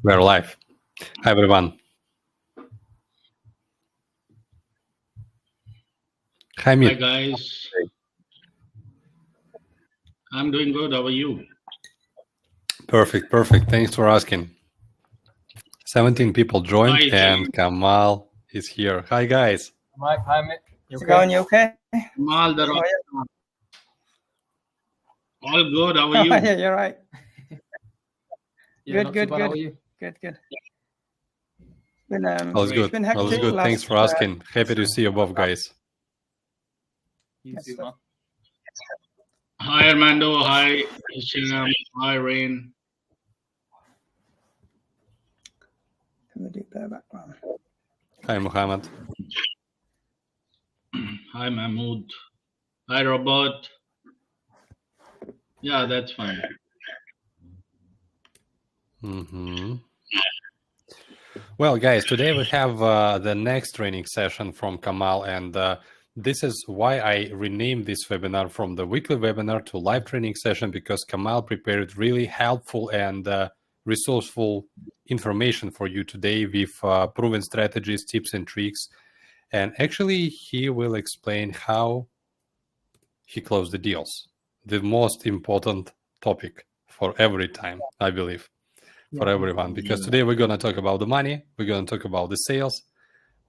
We're live. Hi, everyone. Hi, Hi, guys. I'm doing good. How are you? Perfect. Thanks for asking. 17 people joined, Hi, and Kamal is here. Hi, guys. Mike, hi, mate. You okay? Kamal, all good. How are you? Yeah, you're right. Yeah, Good. How are you? Good. All is good. Been hectic. All is good. Thanks for asking. Happy to see you both, guys. You too, man. Hi, Armando. Hi, Hisham. Hi, Rain. Hi, Muhammad. Hi, Mahmood. Hi, Robert. Yeah, that's fine. Well, guys, today we have the next training session from Kamal, and this is why I renamed this webinar from the weekly webinar to live training session, because Kamal prepared really helpful and resourceful information for you today with proven strategies, tips, and tricks. And actually, he will explain how he closed the deals, the most important topic for every time, I believe. For everyone, because today we're going to talk about the money, we're going to talk about the sales.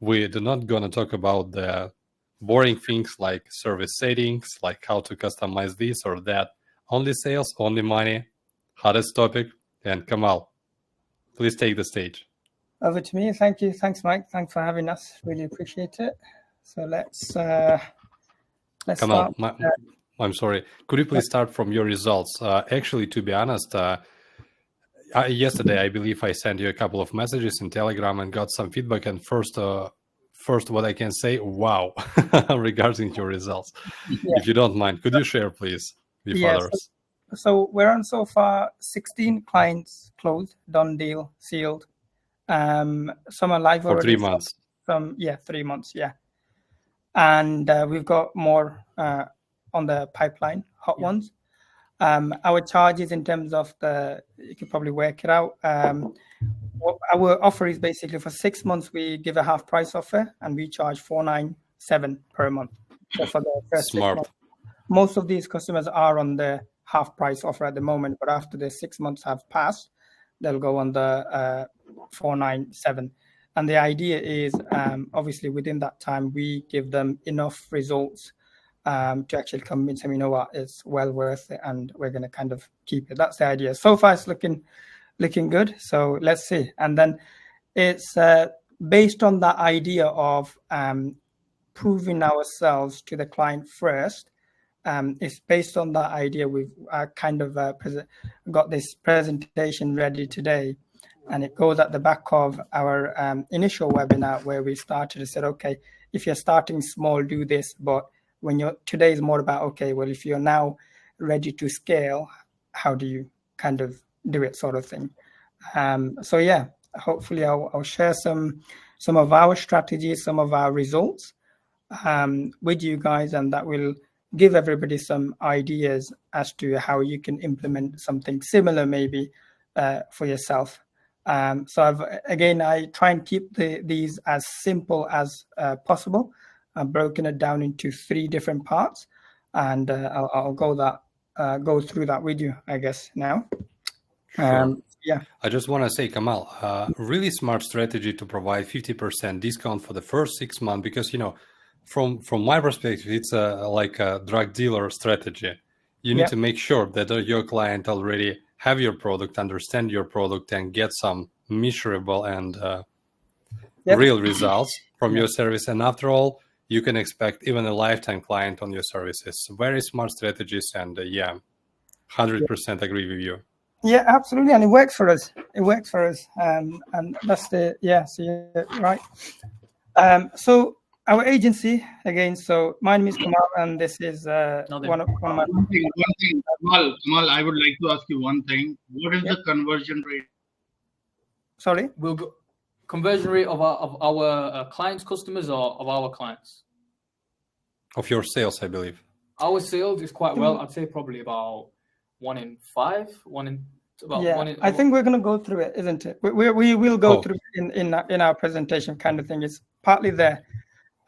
We're not going to talk about the boring things like service settings, like how to customize this or that. Only sales, only money, hottest topic. And Kamal, please take the stage. Over to me. Thank you. Thanks, Mike. Thanks for having us. Really appreciate it. So let's Kamal, start. I'm sorry. Could you please start from your results? Actually, to be honest, yesterday, I believe I sent you a couple of messages in Telegram and got some feedback. And first, what I can say, wow, regarding your results. Yeah. If you don't mind, could you share, please, with others? So we're on so far 16 clients closed, done deal, sealed. Some are live for already. 3 months. 3 months, yeah. And we've got more on the pipeline, hot ones. Our charges in terms of you can probably work it out. Our offer is basically for 6 months, we give a half price offer and we charge $497 per month. So for the first 6 months, most of these customers are on the half price offer at the moment, but after the 6 months have passed, they'll go on the $497. And the idea is obviously within that time, we give them enough results to actually convince them, you know what, it's well worth it, and we're going to kind of keep it. That's the idea. So far, it's looking good. So let's see. And then it's based on that idea of proving ourselves to the client first. It's based on that idea. We've kind of got this presentation ready today, and it goes at the back of our initial webinar where we started and said, okay, if you're starting small, do this, but today is more about, okay, well, if you're now ready to scale, how do you kind of do it, sort of thing. So yeah, hopefully I'll share some of our strategies, some of our results with you guys, and that will give everybody some ideas as to how you can implement something similar maybe for yourself. So I try and keep these as simple as possible. I've broken it down into 3 different parts, and I'll go through that with you, I guess, now. Sure. Yeah. I just want to say, Kamal, really smart strategy to provide 50% discount for the first 6 months, because, from my perspective, it's like a drug dealer strategy. You need to make sure that your client already have your product, understand your product, and get some measurable and real results from your service. And after all, you can expect even a lifetime client on your services. Very smart strategies, and 100% agree with you. Yeah, absolutely, and it works for us. And that's so you're right. So our agency again. So my name is Kamal, and this is one of my. One thing, Kamal, I would like to ask you one thing. What is the conversion rate? Sorry, we'll go conversion rate of our clients, customers, or of our clients? Of your sales, I believe. Our sales is quite well. I'd say probably about 1 in 5, 1 in About Yeah, one, I think we're going to go through it, isn't it? We will go Oh. through it in our presentation kind of thing. It's partly there.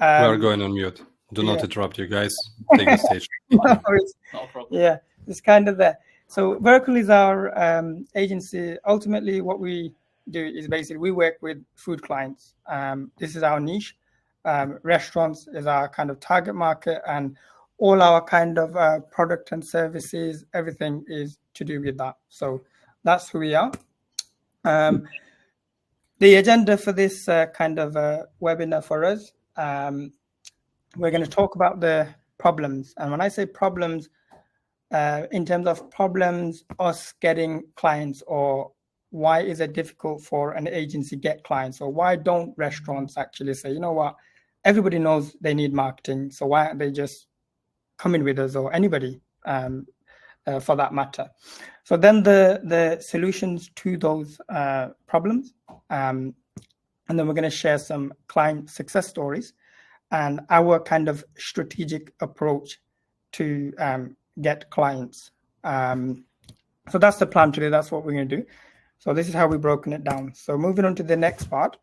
We are going on mute. Do not yeah. interrupt you guys. Take the stage. No worries. not a problem. Yeah, it's kind of there. So Vertical is our agency. Ultimately, what we do is basically we work with food clients. This is our niche. Restaurants is our kind of target market, and all our kind of product and services, everything is to do with that. So that's who we are. The agenda for this kind of webinar for us, we're going to talk about the problems. And when I say problems, in terms of problems, us getting clients, or why is it difficult for an agency get clients, or why don't restaurants actually say, you know what, everybody knows they need marketing, so why aren't they just coming with us, or anybody for that matter. So then the solutions to those problems, and then we're going to share some client success stories and our kind of strategic approach to get clients. So that's the plan today. That's what we're going to do. So this is how we've broken it down. So moving on to the next part.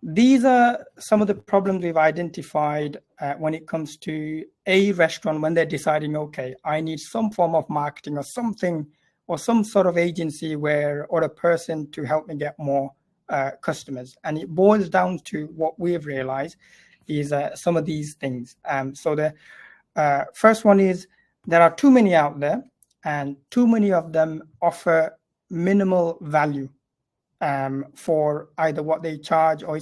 These are some of the problems we've identified when it comes to a restaurant when they're deciding, okay, I need some form of marketing or something, or some sort of agency or a person to help me get more customers. And it boils down to what we've realized is some of these things. So the first one is there are too many out there, and too many of them offer minimal value for either what they charge, or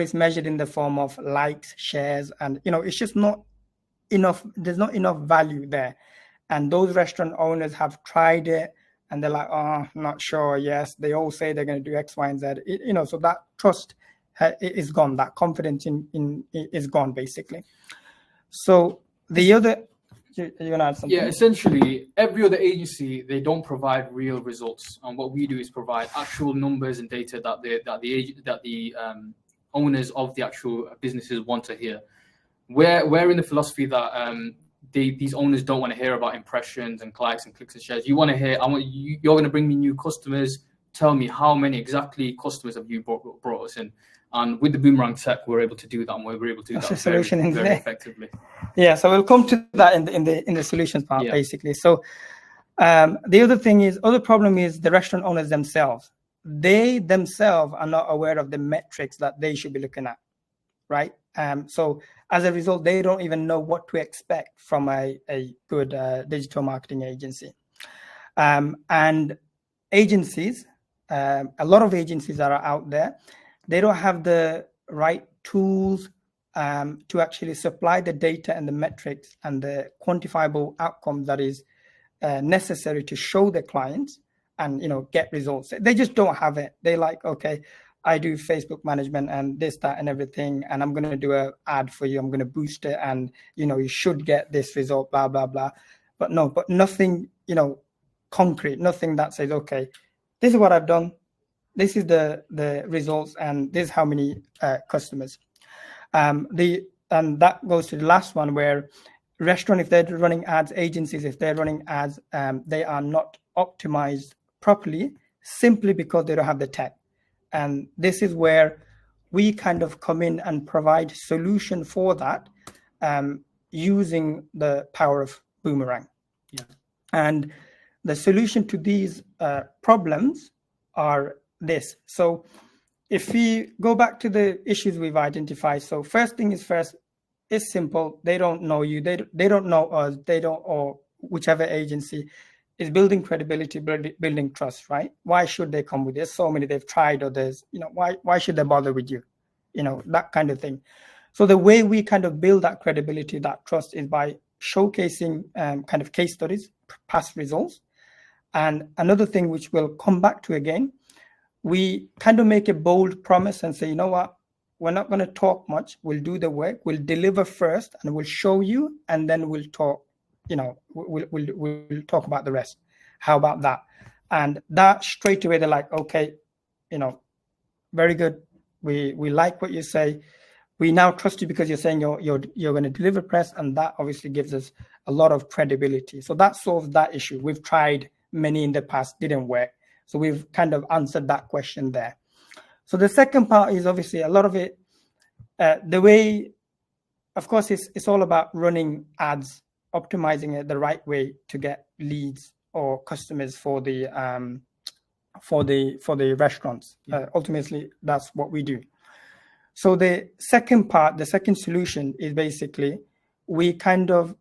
it's measured in the form of likes, shares, and it's just not enough. There's not enough value there, and those restaurant owners have tried it, and they're like, oh, not sure. Yes, they all say they're going to do X, Y, and Z. So that trust is gone. That confidence is gone, basically. So the other, you're gonna add something? Yeah, essentially, every other agency, they don't provide real results, and what we do is provide actual numbers and data that the owners of the actual businesses want to hear. We're in the philosophy that these owners don't want to hear about impressions and likes and clicks and shares. You want to hear, you're going to bring me new customers. Tell me how many exactly customers have you brought us in. And with the Boomerang tech, we're able to do that, and we're able to do that very effectively. Yeah, so we'll come to that in the solutions part, basically. So the other problem is the restaurant owners themselves. They themselves are not aware of the metrics that they should be looking at, right? So as a result, they don't even know what to expect from a good digital marketing agency. And agencies, a lot of agencies that are out there, they don't have the right tools to actually supply the data and the metrics and the quantifiable outcomes that is necessary to show the clients and get results. They just don't have it. They like, okay, I do Facebook management and this, that, and everything, and I'm going to do an ad for you. I'm going to boost it, and you should get this result, blah blah blah. But nothing, concrete, nothing that says, okay, this is what I've done. This is the results, and this is how many customers. And that goes to the last one, where restaurant, if they're running ads, agencies, if they're running ads, they are not optimized properly simply because they don't have the tech. And this is where we kind of come in and provide solution for that using the power of Boomerang. Yeah. And the solution to these problems are this. So if we go back to the issues we've identified, so first thing is first, it's simple. They don't know you. They don't know us. Or whichever agency is building credibility, building trust, right? Why should they come with this? So many they've tried, or there's, why should they bother with you? That kind of thing. So the way we kind of build that credibility, that trust, is by showcasing kind of case studies, past results. And another thing which we'll come back to again, we kind of make a bold promise and say, you know what, we're not going to talk much. We'll do the work. We'll deliver first, and we'll show you, and then we'll talk. We'll talk about the rest. How about that? And that straight away, they're like, okay, very good. We like what you say. We now trust you because you're saying you're going to deliver press, and that obviously gives us a lot of credibility. So that solves that issue. We've tried many in the past didn't work. So we've kind of answered that question there. So the second part is obviously a lot of it, the way, of course, it's all about running ads, optimizing it the right way to get leads or customers for the restaurants. Ultimately, that's what we do. So the second part, the second solution is basically we kind of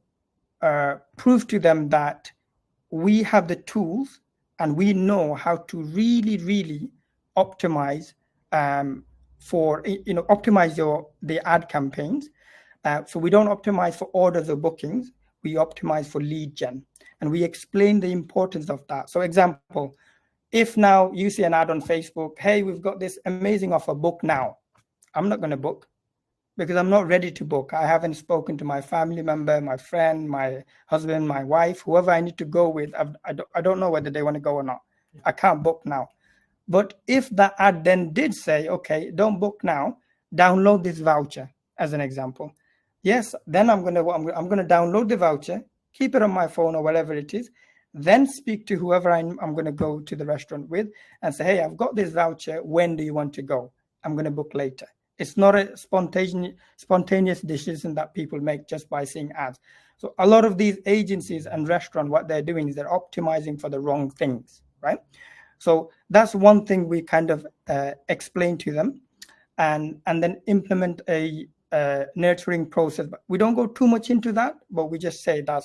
prove to them that we have the tools and we know how to really, really optimize optimize the ad campaigns. So we don't optimize for orders or bookings, we optimize for lead gen. And we explain the importance of that. So example, if now you see an ad on Facebook, hey, we've got this amazing offer, book now. I'm not going to book because I'm not ready to book. I haven't spoken to my family member, my friend, my husband, my wife, whoever I need to go with. I don't know whether they want to go or not. I can't book now. But if that ad then did say, okay, don't book now, download this voucher as an example. Yes, then I'm going to download the voucher, keep it on my phone or whatever it is, then speak to whoever I'm going to go to the restaurant with and say, hey, I've got this voucher. When do you want to go? I'm going to book later. It's not a spontaneous decision that people make just by seeing ads. So a lot of these agencies and restaurants, what they're doing is they're optimizing for the wrong things, right? So that's one thing we kind of explain to them and then implement a nurturing process. But we don't go too much into that, but we just say that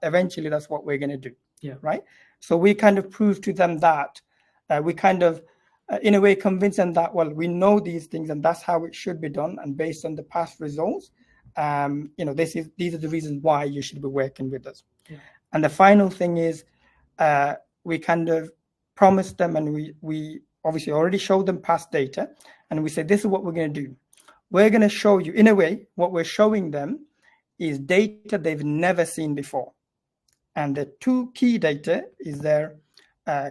eventually that's what we're going to do. Yeah. Right. So we kind of prove to them that we kind of, in a way, convince them that, well, we know these things and that's how it should be done. And based on the past results, these are the reasons why you should be working with us. Yeah. And the final thing is we kind of promise them, and we obviously already showed them past data, and we say, this is what we're going to do. We're going to show you, in a way, what we're showing them is data they've never seen before. And the two key data is their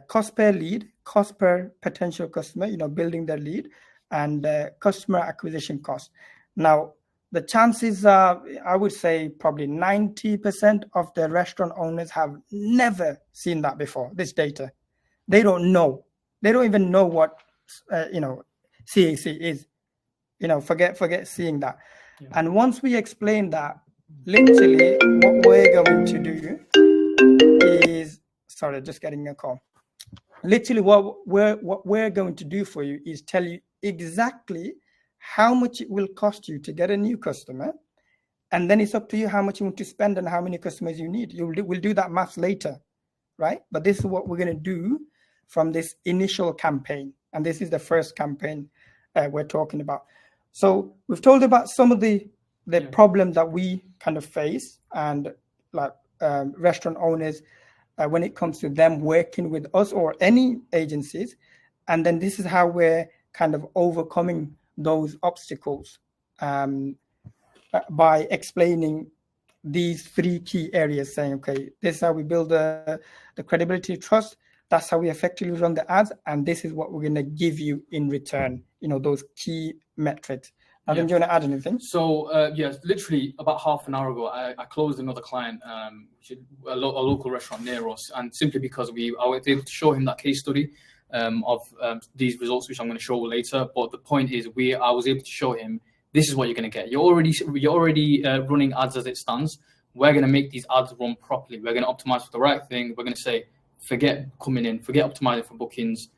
cost per lead, cost per potential customer, building their lead, and customer acquisition cost. Now, the chances are, I would say probably 90% of the restaurant owners have never seen that before, this data. They don't know. They don't even know what, CAC is. Forget seeing that. Yeah. And once we explain that, literally what we're going to do is, sorry, just getting a call. Literally what we're going to do for you is tell you exactly how much it will cost you to get a new customer. And then it's up to you how much you want to spend and how many customers you need. We'll do that math later, right? But this is what we're going to do from this initial campaign. And this is the first campaign we're talking about. So we've told about some of the problems that we kind of face and like restaurant owners when it comes to them working with us or any agencies. And then this is how we're kind of overcoming those obstacles by explaining these three key areas, saying, okay, this is how we build the credibility, trust. That's how we effectively run the ads. And this is what we're going to give you in return, those key metrics. Adam, do you want to add anything? So, yes, literally about half an hour ago, I closed another client, a local restaurant near us. And simply because I was able to show him that case study of these results, which I'm going to show later. But the point is, I was able to show him, this is what you're going to get. You're already running ads as it stands. We're going to make these ads run properly. We're going to optimize for the right thing. We're going to say, forget coming in, forget optimizing for bookings.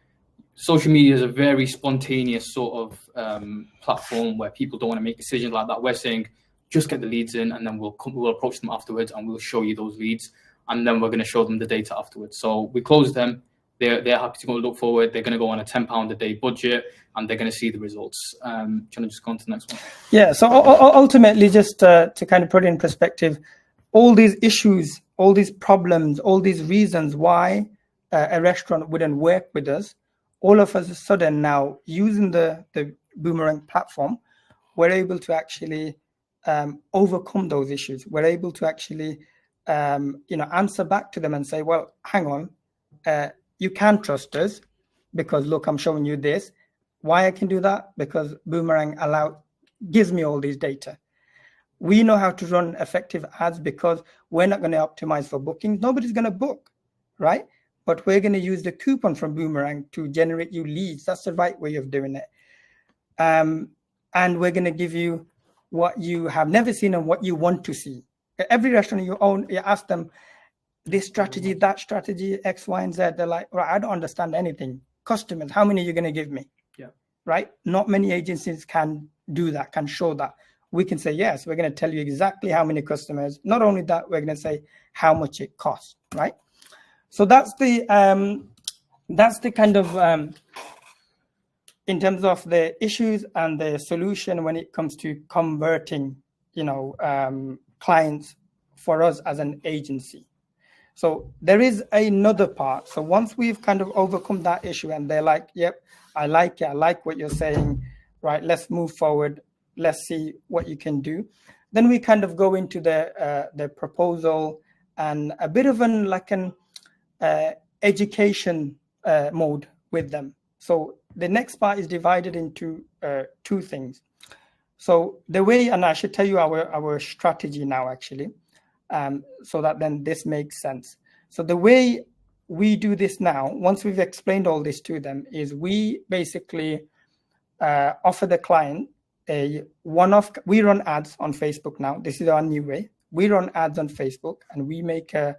Social media is a very spontaneous sort of platform where people don't want to make decisions like that. We're saying, just get the leads in, and then we'll approach them afterwards, and we'll show you those leads, and then we're going to show them the data afterwards. So we close them. They're happy to go look forward. They're going to go on a £10 a day budget, and they're going to see the results. Do you want to just go on to the next one? Yeah. So ultimately, just to kind of put it in perspective, all these issues, all these problems, all these reasons why a restaurant wouldn't work with us, all of us a sudden now, using the Boomerang platform, we're able to actually overcome those issues. We're able to actually, answer back to them and say, well, hang on, you can trust us because, look, I'm showing you this. Why I can do that? Because Boomerang gives me all these data. We know how to run effective ads because we're not going to optimize for bookings. Nobody's going to book, right? but we're going to use the coupon from Boomerang to generate you leads. That's the right way of doing it. And we're going to give you what you have never seen and what you want to see. Every restaurant you own, you ask them this strategy, that strategy, X, Y, and Z. They're like, right, I don't understand anything. Customers, how many are you going to give me? Yeah. Right? Not many agencies can do that, can show that. We can say, yes, we're going to tell you exactly how many customers. Not only that, we're going to say how much it costs, right? So that's the kind of, in terms of the issues and the solution when it comes to converting, clients for us as an agency. So there is another part. So once we've kind of overcome that issue and they're like, yep, I like it, I like what you're saying, right, let's move forward, let's see what you can do. Then we kind of go into the proposal and a bit of an education mode with them. So the next part is divided into two things. So the way, and I should tell you our strategy now actually, so that then this makes sense. So the way we do this now, once we've explained all this to them, is we basically offer the client a one-off. We run ads on Facebook now. This is our new way. We run ads on Facebook and we make a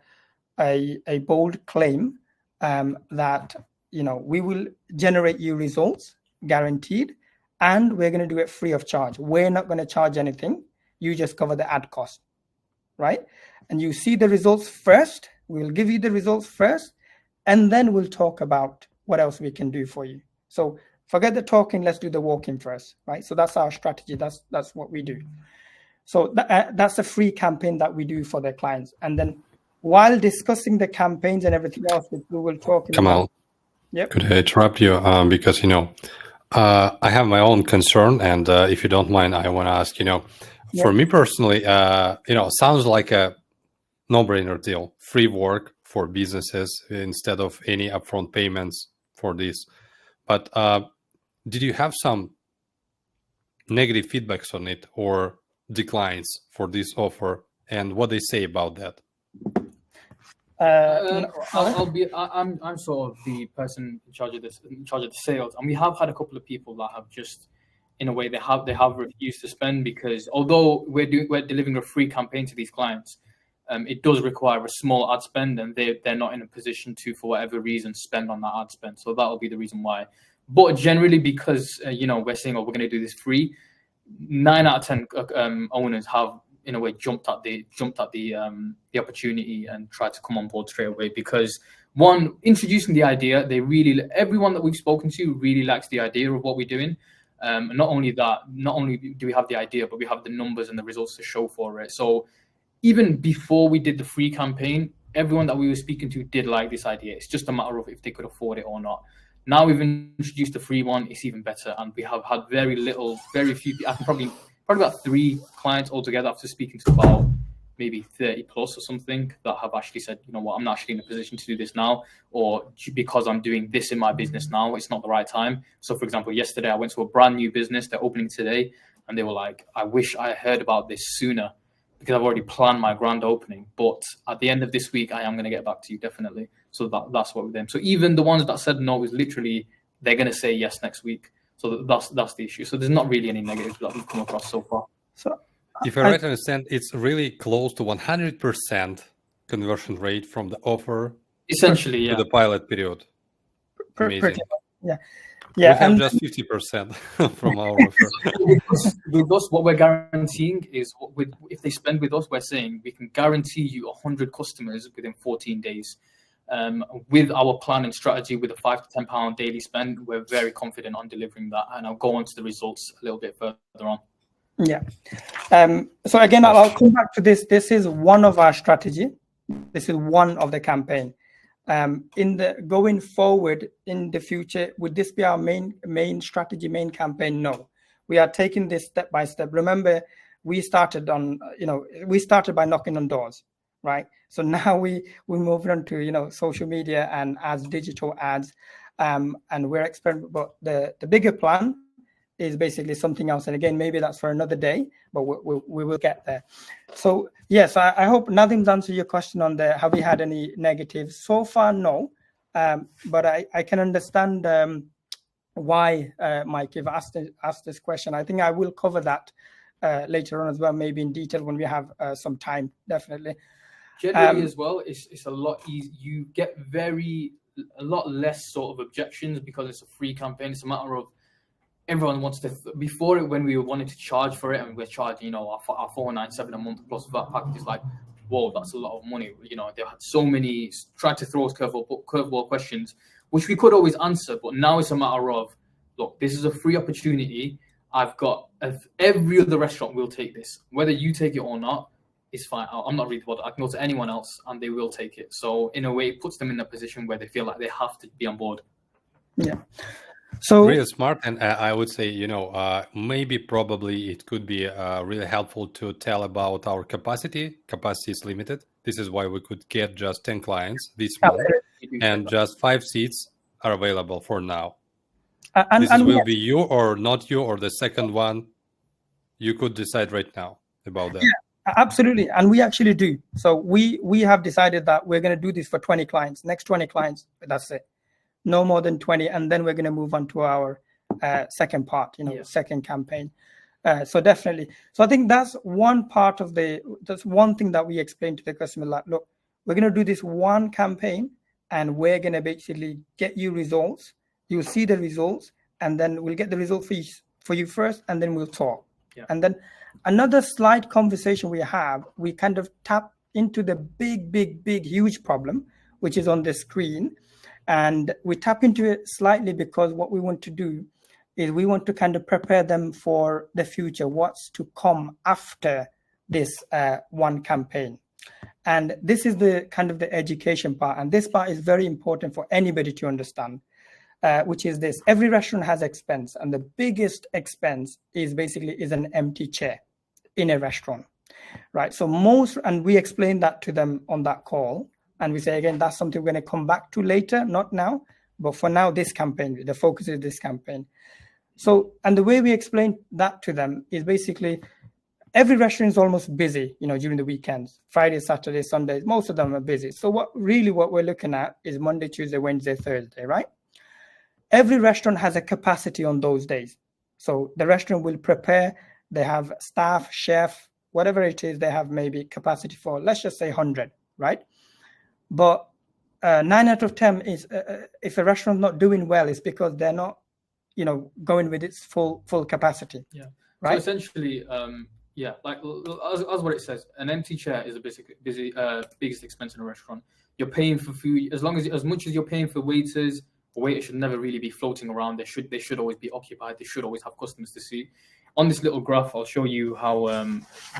bold claim that we will generate you results, guaranteed, and we're going to do it free of charge. We're not going to charge anything. You just cover the ad cost, right? And you see the results first. We'll give you the results first, and then we'll talk about what else we can do for you. So forget the talking, let's do the walking first, right? So that's our strategy. That's what we do. So that's a free campaign that we do for the clients. And then while discussing the campaigns and everything else, we will talk. Kamal, yep. Could I interrupt you? Because, I have my own concern. And if you don't mind, I want to ask, for me personally, sounds like a no-brainer deal. Free work for businesses instead of any upfront payments for this. But did you have some negative feedbacks on it or declines for this offer, and what they say about that? I'm sort of the person in charge of this, in charge of the sales, and we have had a couple of people that have just, in a way, they have refused to spend because although we're delivering a free campaign to these clients, it does require a small ad spend, and they're not in a position to, for whatever reason, spend on that ad spend. So that'll be the reason why. But generally, because we're saying, we're going to do this free, 9 out of 10 owners have, in a way, jumped at the opportunity and tried to come on board straight away. Because one, introducing the idea, everyone that we've spoken to really likes the idea of what we're doing. Not only do we have the idea, but we have the numbers and the results to show for it. So even before we did the free campaign, everyone that we were speaking to did like this idea. It's just a matter of if they could afford it or not. Now we've introduced the free one, it's even better. And we have had very few, I can probably about 3 clients altogether after speaking to about maybe 30 plus or something that have actually said, you know what, I'm not actually in a position to do this now, or because I'm doing this in my business now, it's not the right time. So for example, yesterday I went to a brand new business, they're opening today, and they were like, I wish I heard about this sooner because I've already planned my grand opening. But at the end of this week, I am going to get back to you, definitely. So that's what we're doing. So even the ones that said no is literally, they're going to say yes next week. So that's the issue. So there's not really any negatives that we've come across so far. So if I right understand, it's really close to 100% conversion rate from the offer essentially to the pilot period. Amazing. Yeah. We have just 50% from our offer. With us, what we're guaranteeing is, if they spend with us, we're saying we can guarantee you 100 customers within 14 days. With our plan and strategy, with a £5 to £10 daily spend, we're very confident on delivering that. And I'll go on to the results a little bit further on. Yeah. So again, I'll come back to this. This is one of our strategy. This is one of the campaign. Going forward in the future, would this be our main strategy, main campaign? No, we are taking this step by step. Remember, we started by knocking on doors, right? So now we move on to social media and ads, digital ads, and we're experimenting. But the bigger plan is basically something else. And again, maybe that's for another day, but we will get there. So yes, I hope Nadim's answered your question on have we had any negatives? So far, no. But I can understand why Mike you've asked this question. I think I will cover that later on as well, maybe in detail when we have some time, definitely. Generally as well, it's a lot easier. You get a lot less sort of objections because it's a free campaign. It's a matter of everyone wants to, before it, when we wanted to charge for it and we're charging, our $497 a month plus VAT package is like, whoa, that's a lot of money. They had so many, tried to throw us curveball questions, which we could always answer. But now it's a matter of, look, this is a free opportunity. I've got, every other restaurant will take this. Whether you take it or not, it's fine. I'm not really bothered. I can go to anyone else and they will take it. So in a way, it puts them in a position where they feel like they have to be on board. Yeah. So really smart. And I would say, maybe probably it could be really helpful to tell about our capacity. Capacity is limited. This is why we could get just 10 clients this month, and just 5 seats are available for now. Will be you or not you, or the second one. You could decide right now about that. Yeah, absolutely. And we actually do. So we have decided that we're going to do this for 20 clients, next 20 clients. That's it. No more than 20. And then we're going to move on to our second part, second campaign. So definitely. So I think that's one part of that's one thing that we explained to the customer, like, look, we're going to do this one campaign and we're going to basically get you results. You'll see the results, and then we'll get the results for you first, and then we'll talk. Yeah. And then another slight conversation we kind of tap into the big, huge problem, which is on the screen. And we tap into it slightly because what we want to do is we want to kind of prepare them for the future, what's to come after this one campaign. And this is the kind of the education part. And this part is very important for anybody to understand. Which is this: every restaurant has expense, and the biggest expense is an empty chair in a restaurant, right? So and we explain that to them on that call, and we say, again, that's something we're going to come back to later, not now, but for now, this campaign, the focus is this campaign. So, and the way we explain that to them is basically every restaurant is almost busy, during the weekends, Friday, Saturday, Sundays, most of them are busy. So what we're looking at is Monday, Tuesday, Wednesday, Thursday, right? Every restaurant has a capacity on those days. So the restaurant will prepare, they have staff, chef, whatever it is, they have maybe capacity for, let's just say 100, right? But 9 out of 10 is, if a restaurant's not doing well, it's because they're not, going with its full capacity. Yeah. Right. So essentially, like as what it says, an empty chair is a biggest expense in a restaurant. You're paying for food, as much as you're paying for waiters. Waiters should never really be floating around. They should always be occupied. They should always have customers to see. On this little graph, I'll show you how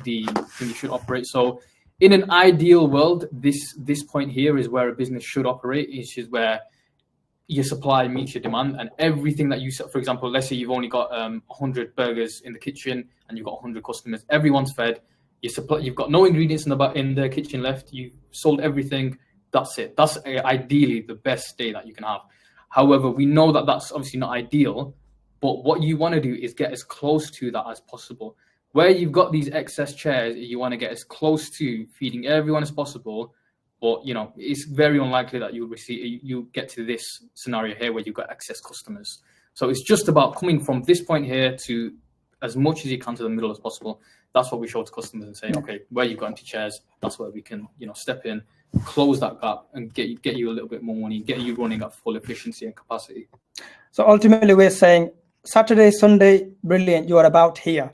the thing should operate. So in an ideal world, this point here is where a business should operate. It's just where your supply meets your demand, and everything that you sell. For example, let's say you've only got 100 burgers in the kitchen and you've got 100 customers. Everyone's fed. You've got no ingredients in the kitchen left. You've sold everything. That's it. That's ideally the best day that you can have. However, we know that that's obviously not ideal, but what you want to do is get as close to that as possible. Where you've got these excess chairs, you want to get as close to feeding everyone as possible. But it's very unlikely that you'll get to this scenario here where you've got excess customers. So it's just about coming from this point here to as much as you can to the middle as possible. That's what we show to customers and say, okay, where you've got empty chairs, that's where we can step in, close that gap, and get you a little bit more money, get you running at full efficiency and capacity. So ultimately, we're saying Saturday, Sunday, brilliant, you are about here.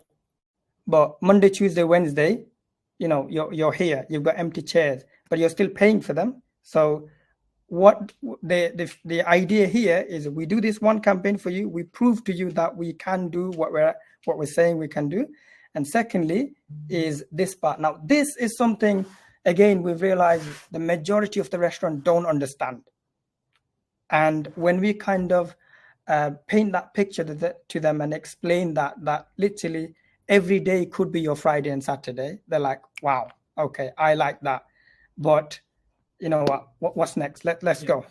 But Monday, Tuesday, Wednesday, you're here. You've got empty chairs, but you're still paying for them. So what the idea here is, we do this one campaign for you. We prove to you that we can do what we're saying we can do. And secondly, is this part. Now, this is something, again, we've realized the majority of the restaurant don't understand. And when we kind of paint that picture to them and explain that literally every day could be your Friday and Saturday, they're like, wow, okay, I like that. But what's next? Let's go.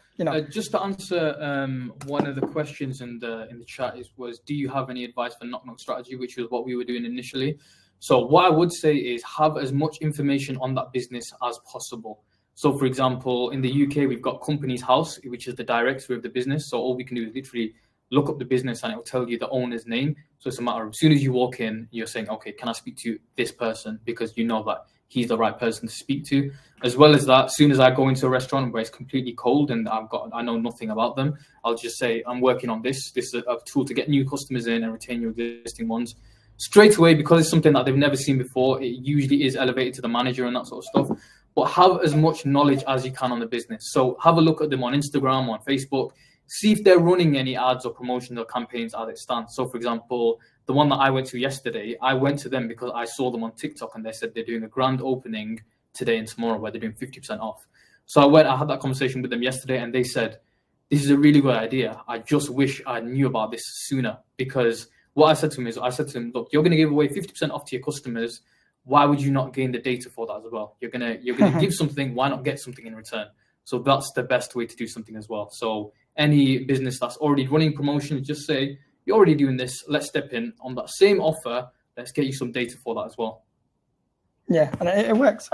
Just to answer one of the questions in the chat was, do you have any advice for knock-knock strategy, which was what we were doing initially. So what I would say is have as much information on that business as possible. So, for example, in the UK, we've got Company's House, which is the directory of the business. So all we can do is literally look up the business and it will tell you the owner's name. So it's a matter of, as soon as you walk in, you're saying, okay, can I speak to this person? Because you know that he's the right person to speak to. As well as that, as soon as I go into a restaurant where it's completely cold and I know nothing about them, I'll just say, I'm working on this. This is a tool to get new customers in and retain your existing ones. Straight away, because it's something that they've never seen before, it usually is elevated to the manager and that sort of stuff. But have as much knowledge as you can on the business. So have a look at them on Instagram, on Facebook, see if they're running any ads or promotions or campaigns as it stands. So, for example, the one that I went to yesterday, I went to them because I saw them on TikTok and they said they're doing a grand opening today and tomorrow where they're doing 50% off. So I had that conversation with them yesterday and they said, this is a really good idea. I just wish I knew about this sooner. Because what I said to him is, look, you're going to give away 50% off to your customers. Why would you not gain the data for that as well? You're gonna give something. Why not get something in return? So that's the best way to do something as well. So any business that's already running promotions, just say, you're already doing this. Let's step in on that same offer. Let's get you some data for that as well. Yeah, and it works.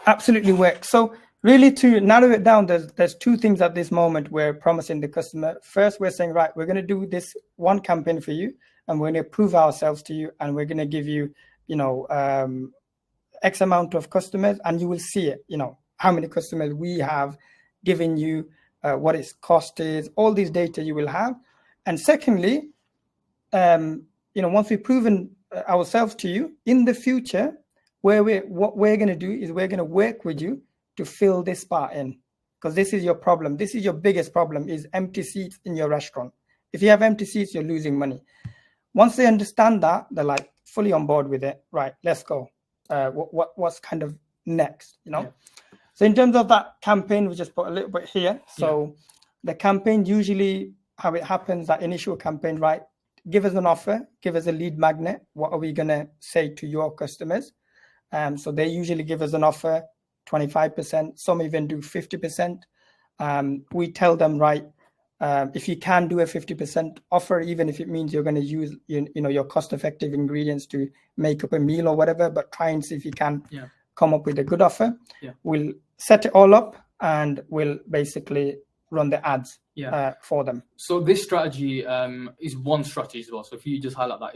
Absolutely works. So really, to narrow it down, there's two things at this moment we're promising the customer. First, we're saying, right, we're going to do this one campaign for you, and we're going to prove ourselves to you, and we're going to give you, X amount of customers, and you will see it, how many customers we have given you, what its cost is, all these data you will have. And secondly, once we've proven ourselves to you, in the future, what we're going to do is we're going to work with you to fill this part in, because this is your problem. This is your biggest problem, is empty seats in your restaurant. If you have empty seats, you're losing money. Once they understand that, they're like fully on board with it. Right, let's go. What's kind of next, Yeah. So in terms of that campaign, we just put a little bit here. So the campaign, usually how it happens, that initial campaign, right? Give us an offer, give us a lead magnet. What are we going to say to your customers? So they usually give us an offer, 25%. Some even do 50%. We tell them, right, if you can do a 50% offer, even if it means you're going to use your cost-effective ingredients to make up a meal or whatever, but try and see if you can come up with a good offer. We'll set it all up and we'll basically run the ads for them. So this strategy is one strategy as well. So if you just highlight that,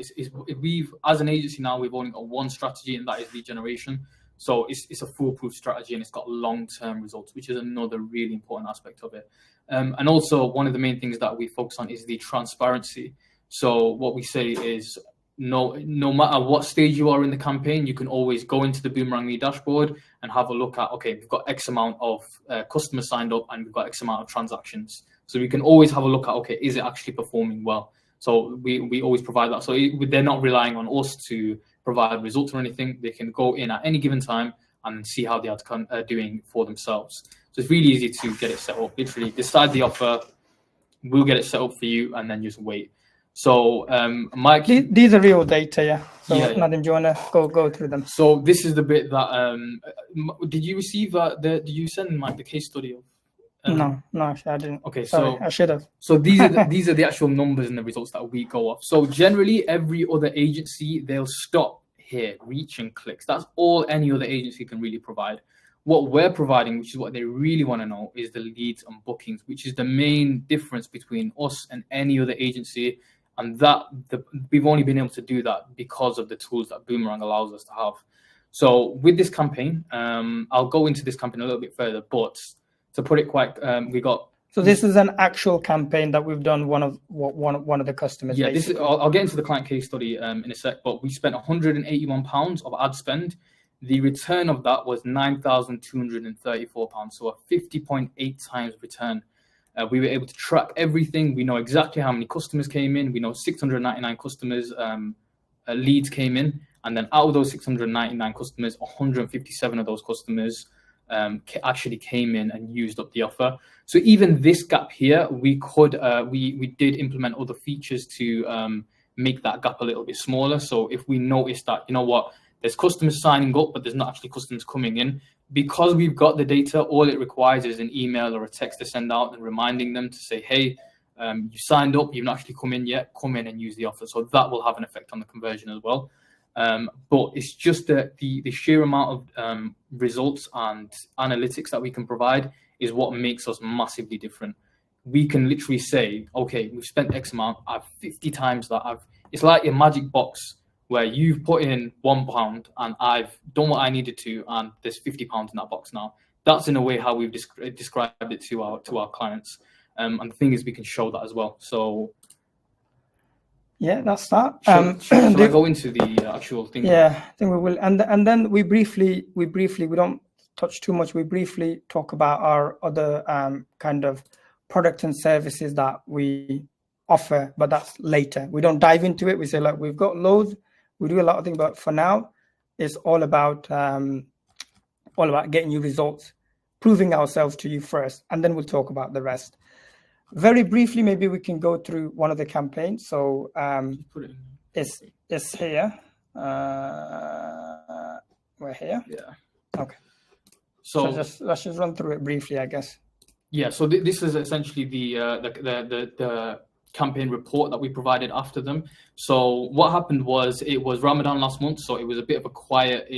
we've, as an agency now, we've only got one strategy, and that is lead generation. So it's a foolproof strategy, and it's got long-term results, which is another really important aspect of it. And also, one of the main things that we focus on is the transparency. So what we say is, no matter what stage you are in the campaign, you can always go into the Boomerangme dashboard and have a look at, okay, we've got X amount of customers signed up and we've got X amount of transactions. So we can always have a look at, okay, is it actually performing well? So we always provide that. So they're not relying on us to provide results or anything. They can go in at any given time and see how the ads are doing for themselves. So it's really easy to get it set up. Literally decide the offer, we'll get it set up for you, and then just wait. So Mike, these are real data, So Nadim, do you want to go through them? So this is the bit that did you receive did you send Mike the case study of? No, actually I didn't. Okay, sorry, I should have. So these are the actual numbers and the results that we go off. So generally, every other agency, they'll stop here, reach and clicks. That's all any other agency can really provide. What we're providing, which is what they really want to know, is the leads and bookings, which is the main difference between us and any other agency. And we've only been able to do that because of the tools that Boomerang allows us to have. So with this campaign, I'll go into this campaign a little bit further, but to put it quite, we got. So this is an actual campaign that we've done one of the customers. Yeah, I'll get into the client case study in a sec, but we spent £181 of ad spend. The return of that was £9,234, so a 50.8 times return. We were able to track everything. We know exactly how many customers came in. We know 699 customers leads came in, and then out of those 699 customers, 157 of those customers actually came in and used up the offer. So even this gap here, we did implement other features to make that gap a little bit smaller. So if we notice that, there's customers signing up, but there's not actually customers coming in, because we've got the data, all it requires is an email or a text to send out and reminding them to say, hey, you signed up, you've not actually come in yet, come in and use the offer. So that will have an effect on the conversion as well. But it's just the sheer amount of results and analytics that we can provide is what makes us massively different. We can literally say, okay, we've spent X amount, I've 50 times that. It's like a magic box where you've put in £1 and I've done what I needed to, and there's £50 in that box now. That's in a way how we've described it to our clients. And the thing is, we can show that as well. So yeah, that's that. Shall I go into the actual thing? Yeah, I think we will. And then we don't touch too much. We briefly talk about our other kind of products and services that we offer, but that's later. We don't dive into it. We say, look, we've got loads. We do a lot of things, but for now, it's all about getting you results, proving ourselves to you first, and then we'll talk about the rest. Very briefly, maybe we can go through one of the campaigns. So it's here. We're here. Yeah. Okay. So let's just run through it briefly, I guess. Yeah. So this is essentially the campaign report that we provided after them. So what happened was, it was Ramadan last month, so it was a bit of a quiet.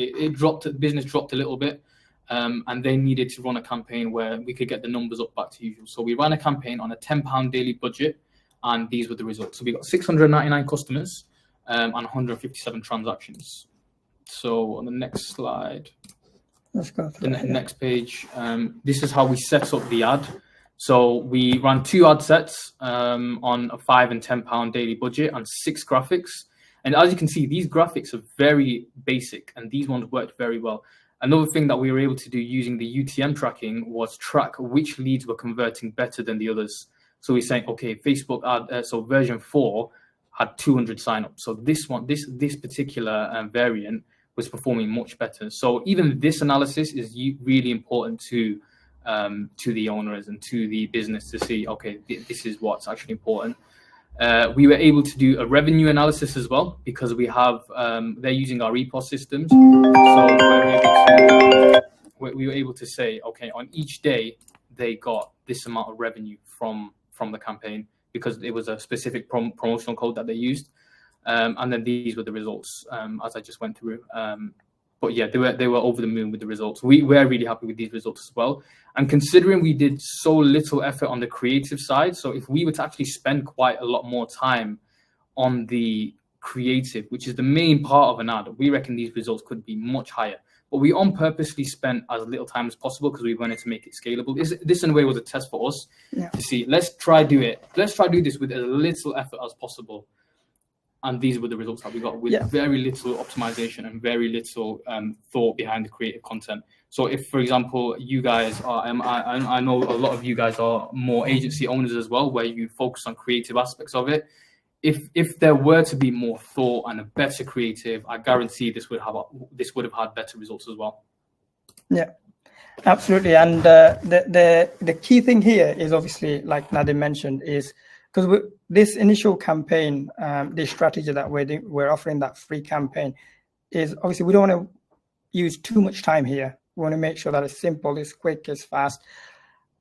Business dropped a little bit. And they needed to run a campaign where we could get the numbers up back to usual. So we ran a campaign on a £10 daily budget, and these were the results. So we got 699 customers and 157 transactions. So on the next slide, let's go through the next page. This is how we set up the ad. So we ran 2 ad sets on a £5 and £10 daily budget and 6 graphics. And as you can see, these graphics are very basic, and these ones worked very well. Another thing that we were able to do using the UTM tracking was track which leads were converting better than the others. So we're saying, okay, Facebook ad, so version 4 had 200 signups. So this particular variant was performing much better. So even this analysis is really important to the owners and to the business to see, okay, this is what's actually important. We were able to do a revenue analysis as well, because we have they're using our EPOS systems. So we were able to say, okay, on each day they got this amount of revenue from the campaign, because it was a specific promotional code that they used. And then these were the results, as I just went through. But yeah, they were over the moon with the results. We're really happy with these results as well. And considering we did so little effort on the creative side, so if we were to actually spend quite a lot more time on the creative, which is the main part of an ad, we reckon these results could be much higher. But we on purposely spent as little time as possible because we wanted to make it scalable. This in a way was a test for us to see, let's try do this with as little effort as possible. And these were the results that we got with very little optimization and very little thought behind the creative content. So if, for example, you guys are, I know a lot of you guys are more agency owners as well, where you focus on creative aspects of it. If there were to be more thought and a better creative, I guarantee this would have had better results as well. Yeah, absolutely. And the key thing here is obviously, like Nadim mentioned, is because this initial campaign, this strategy that we're offering, that free campaign, is obviously we don't want to use too much time here. We want to make sure that it's simple, it's quick, it's fast.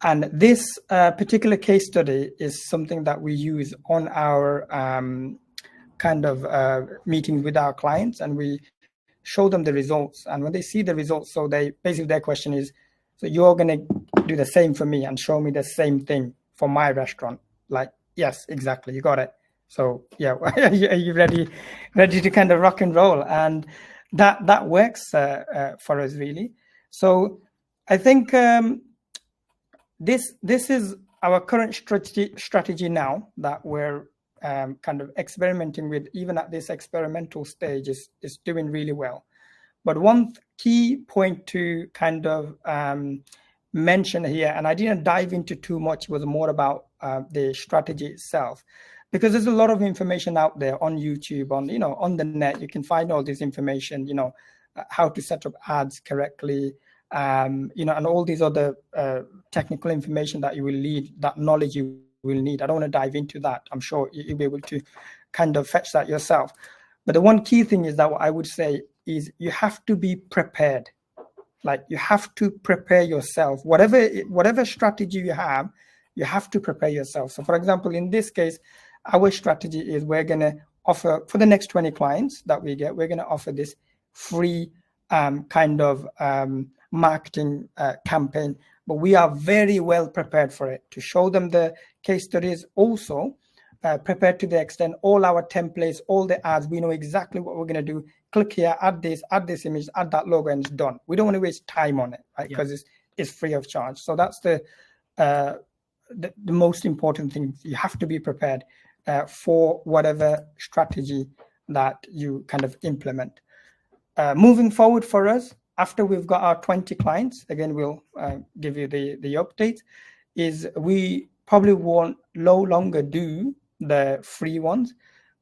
And this particular case study is something that we use on our kind of meetings with our clients, and we show them the results. And when they see the results, so basically their question is, so you're going to do the same for me and show me the same thing for my restaurant? Like, yes, exactly, you got it. So yeah, are you ready to kind of rock and roll? And that works for us really. So I think this is our current strategy now that we're kind of experimenting with. Even at this experimental stage, is doing really well. But one key point to kind of mention here, and I didn't dive into too much, was more about the strategy itself, because there's a lot of information out there on YouTube, on the net. You can find all this information, how to set up ads correctly, and all these other technical information that you will need, that knowledge you will need. I don't want to dive into that. I'm sure you'll be able to kind of fetch that yourself. But the one key thing is that what I would say is you have to be prepared. Like, you have to prepare yourself. Whatever strategy you have to prepare yourself. So for example, in this case, our strategy is we're going to offer for the next 20 clients that we get, we're going to offer this free kind of marketing campaign. But we are very well prepared for it to show them the case studies, also prepared to the extent all our templates, all the ads, we know exactly what we're going to do. Click here, add this image, add that logo, and it's done. We don't want to waste time on it, right? Because it's free of charge. So that's the most important thing. You have to be prepared for whatever strategy that you kind of implement. Moving forward for us, after we've got our 20 clients, again, we'll give you the update, is we probably won't no longer do the free ones.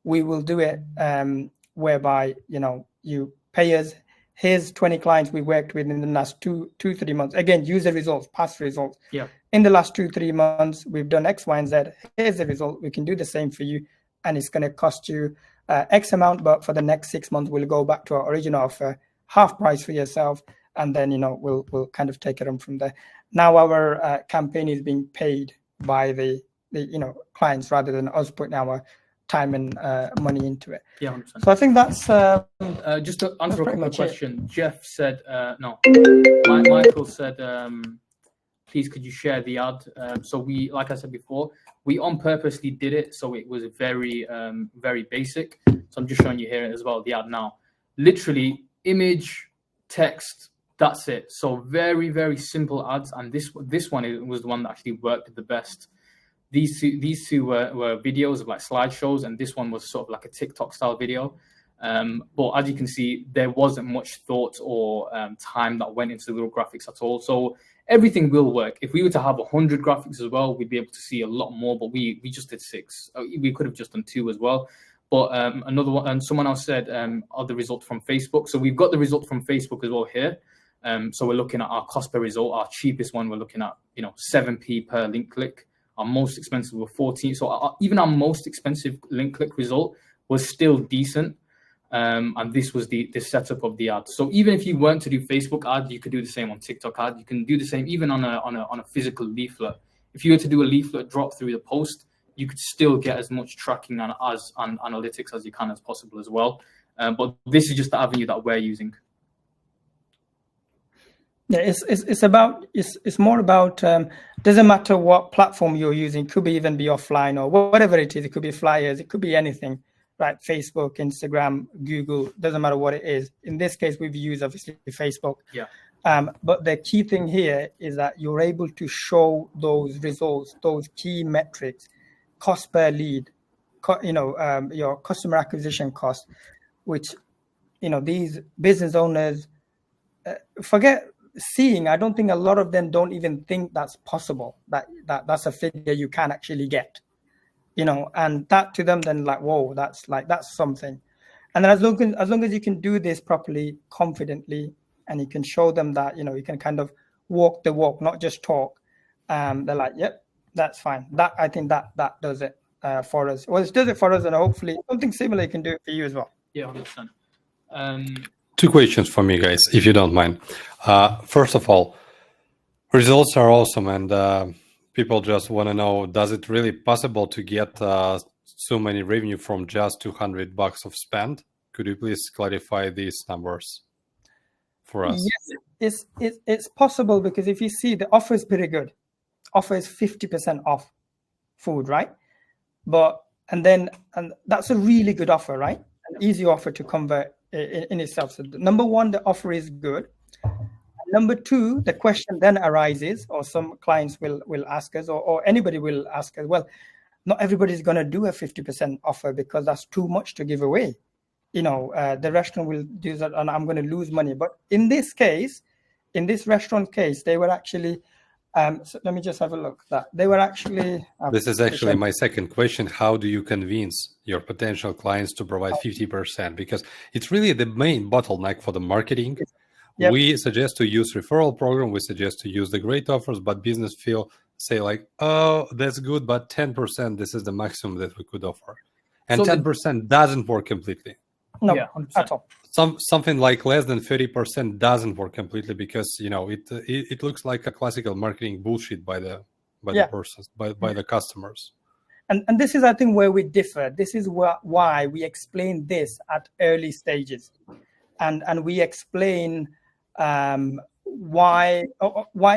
We will do it whereby, you pay us. Here's 20 clients we worked with in the last 3 months. Again, user results, past results. Yeah. In the last 3 months, we've done X, Y, and Z. Here's the result. We can do the same for you. And it's going to cost you X amount, but for the next 6 months, we'll go back to our original offer, half price for yourself. And then, we'll kind of take it on from there. Now our campaign is being paid by the clients rather than us putting our time and money into it. Yeah, 100%. So I think that's just to answer a pretty quick much question. Jeff said no. Michael said, please could you share the ad? So we, like I said before, we on purposely did it so it was very very basic. So I'm just showing you here as well the ad now. Literally image, text, that's it. So very, very simple ads, and this one was the one that actually worked the best. These two were videos of like slideshows, and this one was sort of like a TikTok style video. But as you can see, there wasn't much thought or time that went into the little graphics at all. So everything will work. If we were to have 100 graphics as well, we'd be able to see a lot more, but we just did 6. We could have just done 2 as well. But another one, and someone else said, are the results from Facebook. So we've got the result from Facebook as well here. So we're looking at our cost per result. Our cheapest one, we're looking at 7p per link click. Our most expensive were 14. So even our most expensive link click result was still decent. And this was the setup of the ad. So even if you weren't to do Facebook ad, you could do the same on TikTok ad. You can do the same even on a physical leaflet. If you were to do a leaflet drop through the post, you could still get as much tracking and analytics as you can as possible as well. But this is just the avenue that we're using. Yeah, it's more about doesn't matter what platform you're using. It could even be offline or whatever it is. It could be flyers. It could be anything, right? Facebook, Instagram, Google. Doesn't matter what it is. In this case, we've used obviously Facebook. Yeah. But the key thing here is that you're able to show those results, those key metrics, cost per lead, your customer acquisition cost, which these business owners forget seeing. I don't think a lot of them don't even think that's possible, that's a figure you can actually get, and that to them then like, whoa, that's something. And then as long as you can do this properly, confidently, and you can show them that you can kind of walk the walk, not just talk, they're like, yep, that's fine. That I think that does it for us. Well, it does it for us, and hopefully something similar you can do it for you as well. Yeah, 100%. 2 questions for me, guys, if you don't mind. First of all, results are awesome, and people just want to know, does it really possible to get so many revenue from just $200 of spend? Could you please clarify these numbers for us? Yes, it's possible, because if you see, the offer is pretty good. Offer is 50% off food, right? And that's a really good offer, right? An easy offer to convert in itself. So number one, the offer is good. Number two, the question then arises, or some clients will ask us, or anybody will ask us, well, not everybody's going to do a 50% offer because that's too much to give away. The restaurant will do that and I'm going to lose money. But in this case, in this restaurant case, they were actually, so let me just have a look. That they were actually. This is actually my second question. How do you convince your potential clients to provide 50%? Because it's really the main bottleneck for the marketing. Yep. We suggest to use referral program. We suggest to use the great offers, but business say like, oh, that's good, but 10%, this is the maximum that we could offer. And so 10% doesn't work completely. No, at all. Something like less than 30% doesn't work completely, because it looks like a classical marketing bullshit by the persons, by the customers. and this is, I think, where we differ. This is why we explain this at early stages, and we explain why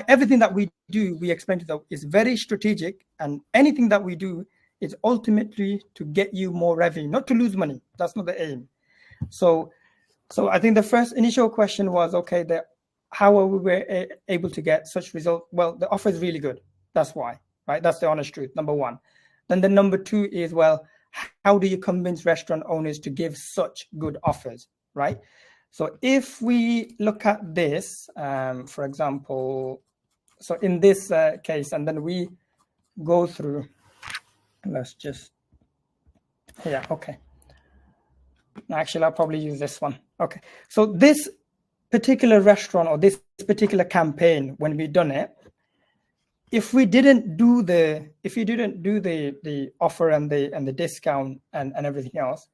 everything that we do, we explain to them is very strategic, and anything that we do is ultimately to get you more revenue, not to lose money. That's not the aim. So I think the first initial question was, okay, how are we able to get such results? Well, the offer is really good. That's why, right? That's the honest truth, number one. Then the number two is, well, how do you convince restaurant owners to give such good offers, right? So if we look at this, for example, so in this case, and then we go through, let's just, yeah, okay. Actually, I'll probably use this one. Okay, so this particular restaurant or this particular campaign, when we done it, if you didn't do the offer and the discount and everything else,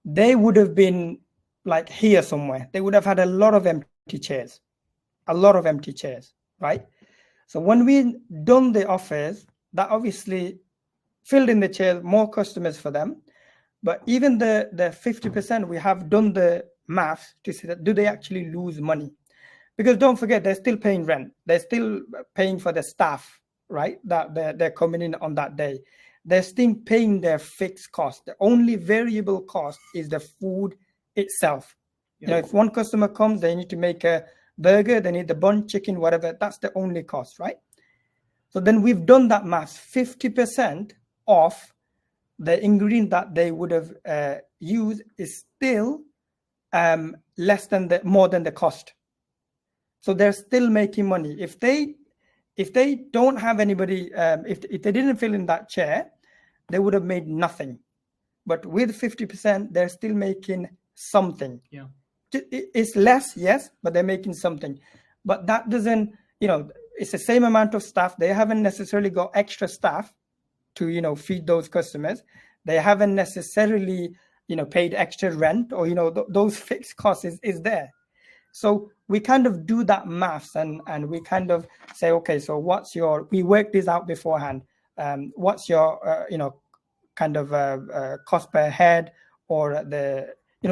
they would have been like here somewhere. They would have had a lot of empty chairs, right? So when we done the offers, that obviously filled in the chairs, more customers for them. But even the 50%, we have done the math to see that do they actually lose money? Because don't forget, they're still paying rent. They're still paying for the staff, right? That they're coming in on that day. They're still paying their fixed cost. The only variable cost is the food itself. You know, if one customer comes, they need to make a burger, they need the bun, chicken, whatever. That's the only cost, right? So then we've done that math. 50% off the ingredient that they would have used is still more than the cost. So they're still making money. If they don't have anybody, if they didn't fill in that chair, they would have made nothing. But with 50%, they're still making something. Yeah, it's less, yes, but they're making something. But that doesn't, it's the same amount of staff. They haven't necessarily got extra staff to feed those customers. They haven't necessarily paid extra rent, or those fixed costs is there. So we kind of do that maths and we kind of say, okay, so we work this out beforehand. What's your kind of cost per head, or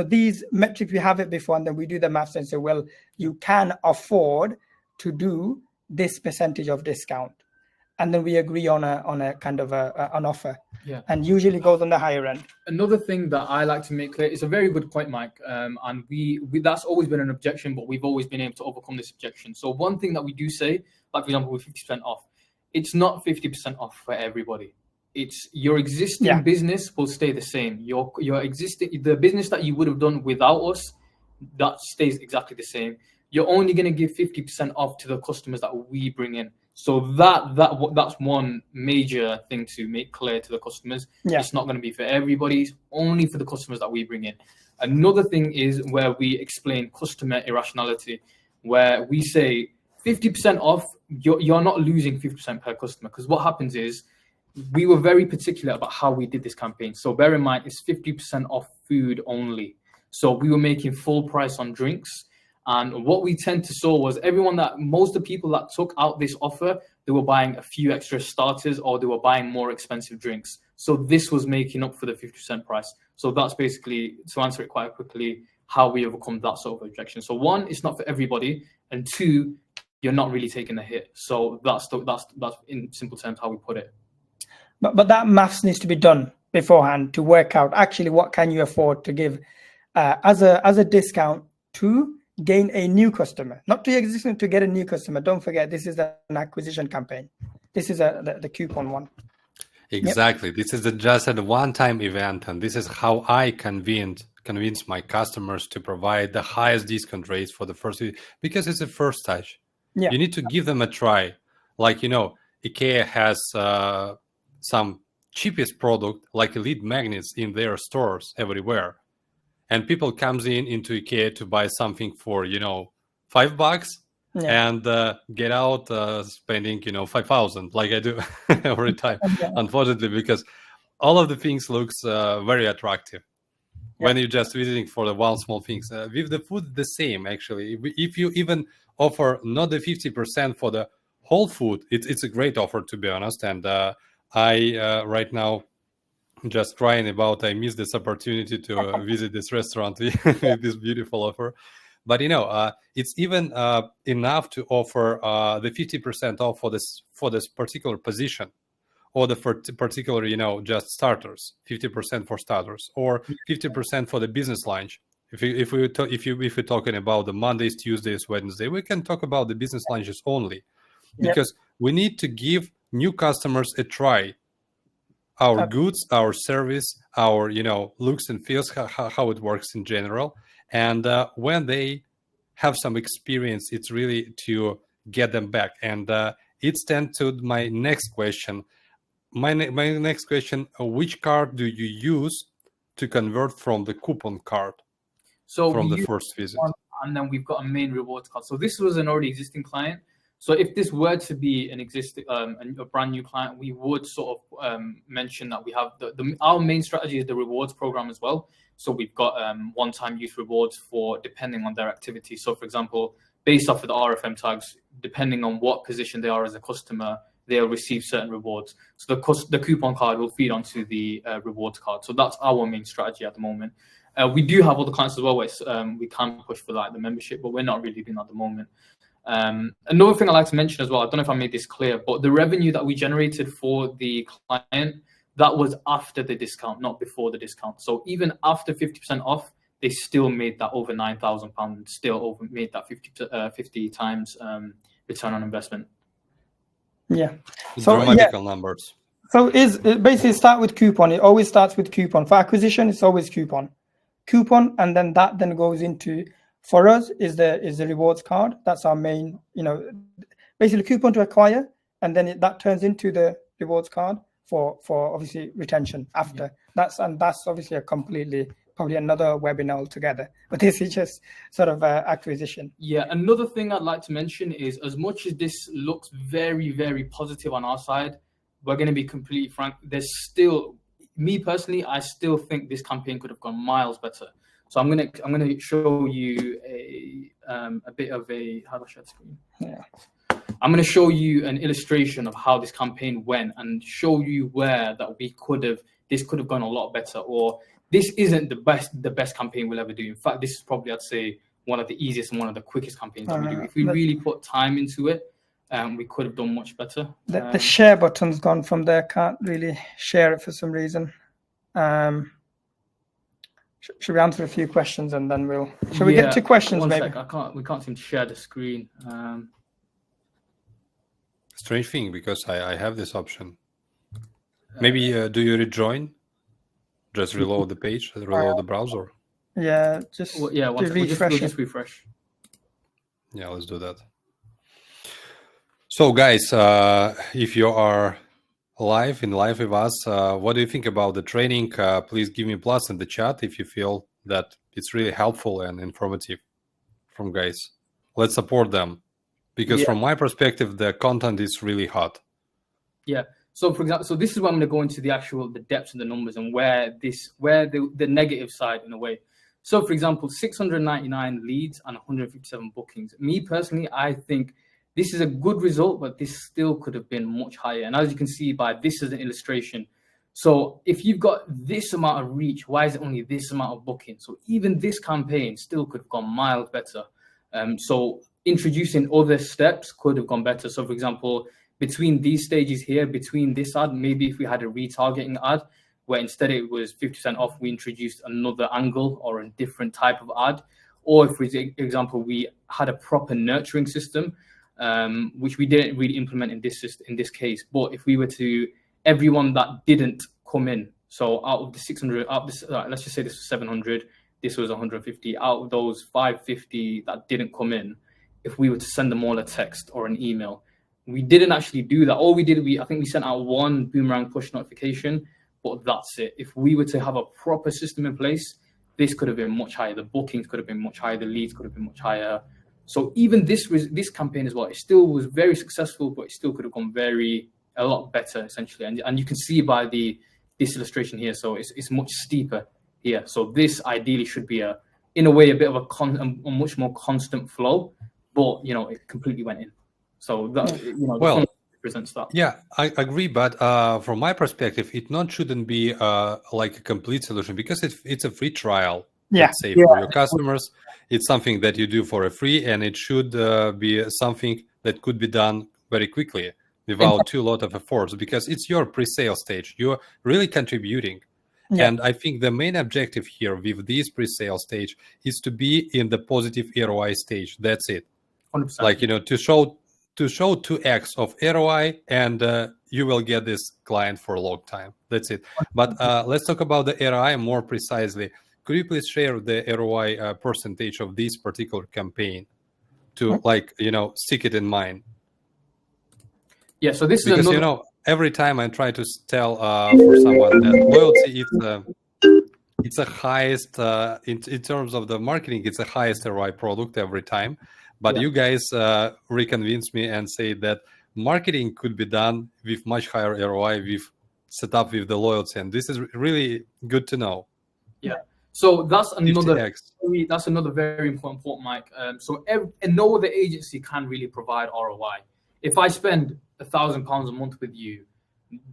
these metrics, we have it before, and then we do the maths and say, well, you can afford to do this percentage of discount. And then we agree on a kind of an offer. Yeah. And usually goes on the higher end. Another thing that I like to make clear, it's a very good point, Mike. And we that's always been an objection, but we've always been able to overcome this objection. So one thing that we do say, like for example, with 50% off, it's not 50% off for everybody. It's your existing business will stay the same. Your the business that you would have done without us, that stays exactly the same. You're only going to give 50% off to the customers that we bring in. So that's one major thing to make clear to the customers. Yeah. It's not going to be for everybody. It's only for the customers that we bring in. Another thing is where we explain customer irrationality, where we say 50% off, you're not losing 50% per customer. Because what happens is, we were very particular about how we did this campaign. So bear in mind, it's 50% off food only. So we were making full price on drinks. And what we tend to saw was most of the people that took out this offer, they were buying a few extra starters, or they were buying more expensive drinks. So this was making up for the 50% price. So that's basically, to answer it quite quickly, how we overcome that sort of objection. So one, it's not for everybody. And two, you're not really taking a hit. So that's in simple terms how we put it. But that maths needs to be done beforehand to work out actually what can you afford to give as a discount to gain a new customer, not to existing, to get a new customer. Don't forget, this is an acquisition campaign. This is the coupon one. Exactly. Yep. This is just a one-time event, and this is how I convince my customers to provide the highest discount rates for the first week, because it's a first touch. Yeah. You need to give them a try. Like, IKEA has some cheapest product, like LED magnets, in their stores everywhere. And people comes into IKEA to buy something for, $5 and get out spending, 5,000 like I do every time, unfortunately, because all of the things looks very attractive when you're just visiting for the one small things. With the food, the same, actually. If you even offer not the 50% for the whole food, it's a great offer, to be honest. And I right now just crying about I missed this opportunity to visit this restaurant with this beautiful offer. But it's even enough to offer the 50% off for this particular position, or the particular just starters, 50% for starters, or 50% for the business lunch. If we're talking about the Mondays, Tuesdays, Wednesday, we can talk about the business lunches only, because we need to give new customers a try. Our goods, our service, our looks and feels, how it works in general, and when they have some experience, it's really to get them back. And it's then to my next question. My next question: which card do you use to convert from the coupon card? So from the first visit, and then we've got a main rewards card. So this was an already existing client. So if this were to be an existing, a brand new client, we would sort of mention that we have our main strategy is the rewards program as well. So we've got one-time use rewards for depending on their activity. So for example, based off of the RFM tags, depending on what position they are as a customer, they'll receive certain rewards. So the coupon card will feed onto the rewards card. So that's our main strategy at the moment. We do have other clients as well where we can push for the membership, but we're not really doing that at the moment. Another thing I'd like to mention as well, I don't know if I made this clear, but the revenue that we generated for the client, that was after the discount, not before the discount. So even after 50% off, they still made that over £9,000 and still made that 50 times return on investment. Yeah. So dramatical numbers. So it basically start with coupon. It always starts with coupon. For acquisition, it's always coupon, and then that goes into, for us, is the rewards card. That's our main, basically coupon to acquire, and then that turns into the rewards card for obviously retention after. That's obviously probably another webinar altogether. But this is just sort of acquisition. Yeah, another thing I'd like to mention is, as much as this looks very, very positive on our side, we're going to be completely frank. There's still, me personally, I still think this campaign could have gone miles better. So I'm gonna show you a bit of a, how do I share the screen? Yeah. I'm gonna show you an illustration of how this campaign went and show you where that this could have gone a lot better, or this isn't the best campaign we'll ever do. In fact, this is probably, I'd say, one of the easiest and one of the quickest campaigns we do. If we really put time into it, we could have done much better. The share button's gone from there. Can't really share it for some reason. Should we answer a few questions and then shall we get to questions maybe? We can't seem to share the screen. Strange thing, because I have this option. Maybe do you rejoin? Just reload the page, reload the browser. Yeah, just we'll just refresh. Yeah, let's do that. So guys, if you are live with us, what do you think about the training? Please give me a plus in the chat if you feel that it's really helpful and informative from guys. Let's support them, because from my perspective, the content is really hot. Yeah. So for example, this is where I'm going to go into the depths of the numbers and where the negative side in a way. So for example, 699 leads and 157 bookings. Me personally, I think this is a good result, but this still could have been much higher. And as you can see this is an illustration. So if you've got this amount of reach, why is it only this amount of booking? So even this campaign still could have gone miles better. So introducing other steps could have gone better. So for example, between these stages here, between this ad, maybe if we had a retargeting ad, where instead it was 50% off, we introduced another angle or a different type of ad. Or if, for example, we had a proper nurturing system, which we didn't really implement in this case. But if we were to, everyone that didn't come in, so out of the 600, let's just say this was 700, this was 150, out of those 550 that didn't come in, if we were to send them all a text or an email, we didn't actually do that. All we did, I think we sent out one Boomerang push notification, but that's it. If we were to have a proper system in place, this could have been much higher. The bookings could have been much higher. The leads could have been much higher. So even this campaign as well, it still was very successful, but it still could have gone a lot better essentially. And you can see by this illustration here, so it's much steeper here. So this ideally should be in a way a bit of a much more constant flow, but it completely went in. So that presents that. Yeah, I agree, but from my perspective, it not shouldn't be like a complete solution because it's a free trial. Yeah. Let's say for your customers, it's something that you do for a free, and it should be something that could be done very quickly without too lot of efforts because it's your pre-sale stage. You're really contributing. Yeah. And I think the main objective here with this pre-sale stage is to be in the positive ROI stage. That's it. 100%. Like, to show 2x of ROI, and you will get this client for a long time. That's it. But let's talk about the ROI more precisely. Could you please share the ROI percentage of this particular campaign to stick it in mind? Yeah, so this Because is another... every time I try to tell for someone that loyalty it's a highest in terms of the marketing, it's the highest ROI product every time. But you guys reconvince me and say that marketing could be done with much higher ROI with set up with the loyalty, and this is really good to know. Yeah. So that's another 50x. That's another very important point, Mike. And no other agency can really provide ROI. If I spend £1,000 a month with you,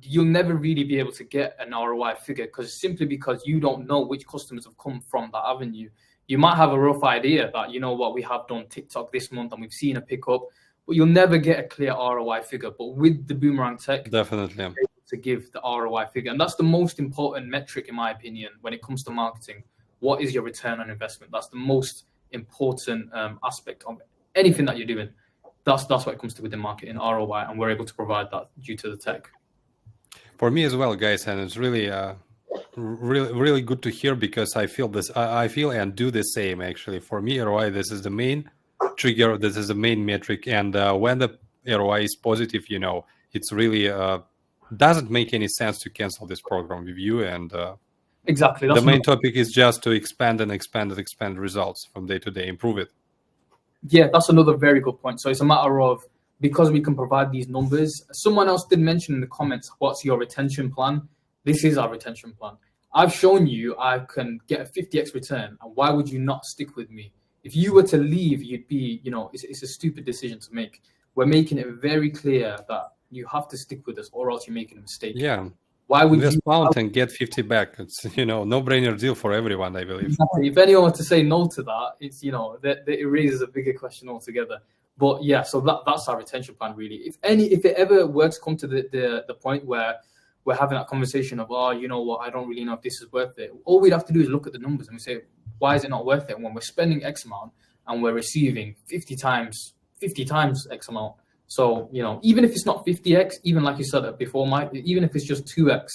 you'll never really be able to get an ROI figure simply because you don't know which customers have come from that avenue. You might have a rough idea that, we have done TikTok this month and we've seen a pickup, but you'll never get a clear ROI figure. But with the Boomerang tech, definitely you're able to give the ROI figure. And that's the most important metric, in my opinion, when it comes to marketing. What is your return on investment? That's the most important aspect of anything that you're doing. That's what it comes to within marketing, ROI, and we're able to provide that due to the tech. For me as well, guys, and it's really really good to hear because I feel this. I feel and do the same actually. For me, ROI, this is the main trigger. This is the main metric, and when the ROI is positive, it's really doesn't make any sense to cancel this program with you. And exactly, the main topic is just to expand and expand and expand results from day to day, improve it. Yeah, that's another very good point. So it's a matter of, because we can provide these numbers. Someone else did mention in the comments, what's your retention plan? This is our retention plan. I've shown you I can get a 50x return, and why would you not stick with me? If you were to leave, you'd be, it's a stupid decision to make. We're making it very clear that you have to stick with us or else you're making a mistake. Yeah. Why would invest you pound and get 50 back? It's no-brainer deal for everyone, I believe. Exactly. If anyone were to say no to that, it's that it raises a bigger question altogether. But yeah, so that's our retention plan really. If it ever were to come to the point where we're having that conversation of, I don't really know if this is worth it. All we'd have to do is look at the numbers and we say, why is it not worth it when we're spending X amount and we're receiving 50 times X amount? So, even if it's not 50x, even like you said before, Mike, even if it's just 2x,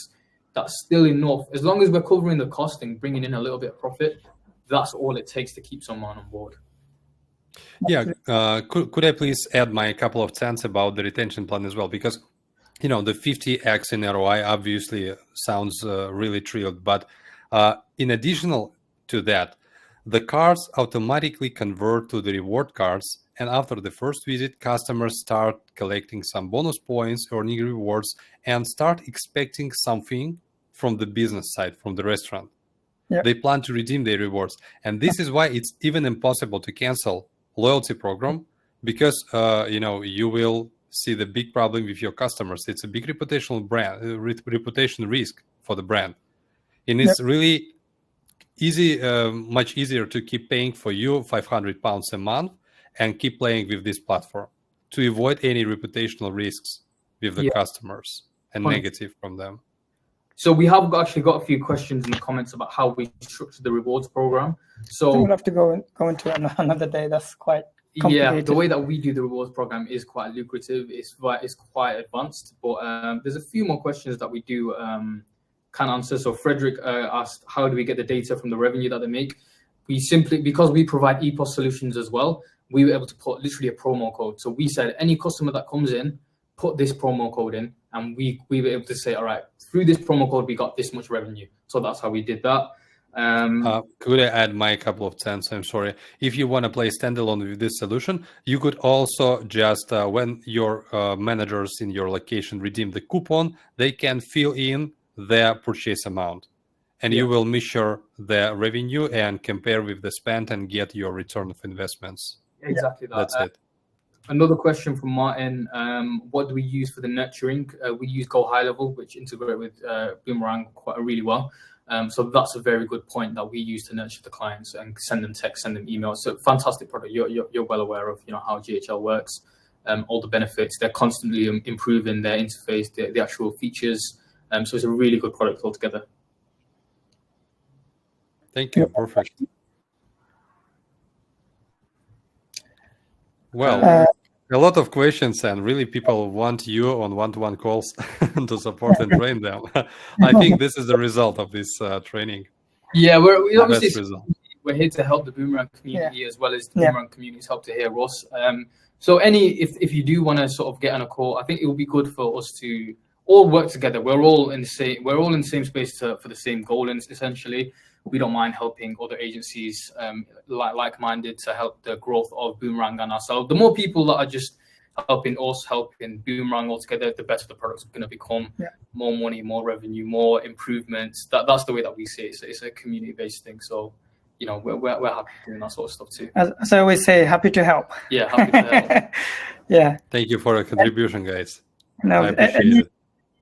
that's still enough. As long as we're covering the cost and bringing in a little bit of profit, that's all it takes to keep someone on board. Yeah. Could I please add my couple of cents about the retention plan as well? Because, the 50x in ROI obviously sounds really thrilled. But in addition to that, the cards automatically convert to the reward cards. And after the first visit, customers start collecting some bonus points, earning rewards, and start expecting something from the business side, from the restaurant. Yeah. They plan to redeem their rewards. And this is why it's even impossible to cancel loyalty program because, you will see the big problem with your customers. It's a big reputation risk for the brand. And it's really easy, much easier to keep paying for you £500 a month and keep playing with this platform to avoid any reputational risks with the customers and negative from them. So we have actually got a few questions in the comments about how we structure the rewards program. So we'll have to go into another day. That's quite complicated. Yeah, the way that we do the rewards program is quite lucrative. It's quite advanced, but there's a few more questions that we do can answer. So Frederick asked, how do we get the data from the revenue that they make? We simply, because we provide EPOS solutions as well, we were able to put literally a promo code. So we said, any customer that comes in, put this promo code in, and we were able to say, all right, through this promo code, we got this much revenue. So that's how we did that. Could I add my couple of cents? I'm sorry. If you want to play standalone with this solution, you could also just, when your managers in your location redeem the coupon, they can fill in their purchase amount. And you will measure the revenue and compare with the spend and get your return of investments. Exactly that. That's it. Another question from Martin. What do we use for the nurturing? We use Go High Level, which integrate with Boomerang quite really well. So that's a very good point that we use to nurture the clients and send them text, send them emails. So fantastic product. You're well aware of how GHL works, all the benefits. They're constantly improving their interface, the actual features. So it's a really good product altogether. Thank you. Perfect. Well, a lot of questions, and really people want you on one-to-one calls to support and train them. I think this is the result of this training. Yeah, we obviously result. We're here to help the Boomerang community as well as the Boomerang communities help to hear us. So if you do want to sort of get on a call, I think it would be good for us to all work together. We're all in the same space for the same goal, essentially. We don't mind helping other agencies like-minded to help the growth of Boomerang and ourselves. The more people that are just helping us, helping Boomerang altogether, the better the product's going to become. More money, more revenue, more improvements. That's the way that we see it. It's a community-based thing. So, we're happy doing that sort of stuff too. As I always say, happy to help. Yeah, happy to help. Yeah. Thank you for your contribution, guys. No, I appreciate it.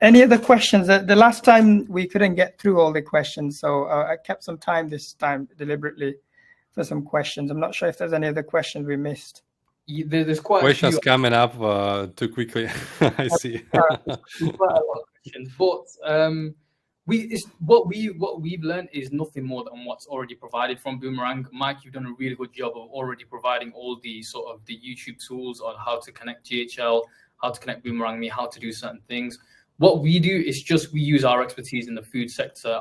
Any other questions? The last time we couldn't get through all the questions, so I kept some time this time deliberately for some questions. I'm not sure if there's any other questions we missed. There's quite questions a few. Coming up too quickly. I see. Quite a lot of questions, but what we've learned is nothing more than what's already provided from Boomerang. Mike, you've done a really good job of already providing all the sort of the YouTube tools on how to connect GHL, how to connect Boomerangme, how to do certain things. What we do is we use our expertise in the food sector,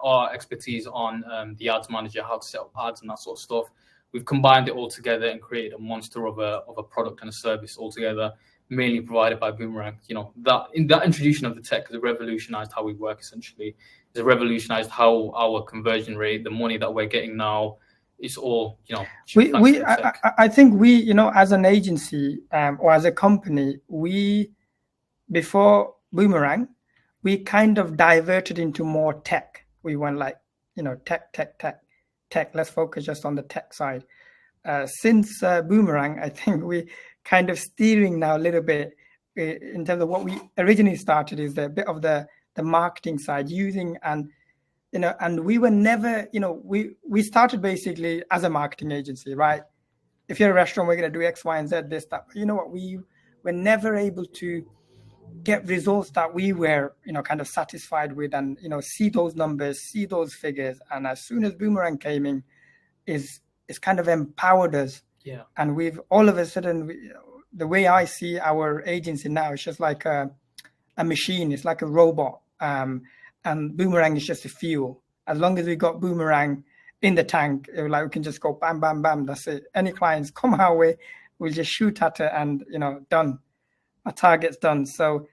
our expertise on the ads manager, how to set up ads and that sort of stuff. We've combined it all together and created a monster of a product and a service altogether, mainly provided by Boomerang. That introduction of the tech has revolutionized how we work. Essentially, it's revolutionized how our conversion rate, the money that we're getting now, it's all I think we as an agency or as a company, before Boomerang, we kind of diverted into more tech. We went like, tech. Let's focus just on the tech side. Since Boomerang, I think we kind of steering now a little bit in terms of what we originally started is a bit of the marketing side using and we were never, we started basically as a marketing agency, right? If you're a restaurant, we're going to do X, Y, and Z, this, that. But you know what? We were never able to get results that we were, kind of satisfied with and, see those numbers, see those figures. And as soon as Boomerang came in, it's kind of empowered us. Yeah. And we've all of a sudden, the way I see our agency now, it's just like a machine. It's like a robot. And Boomerang is just a fuel. As long as we got Boomerang in the tank, we can just go bam, bam, bam. That's it. Any clients come our way, we'll just shoot at it and, done. Our target's done. So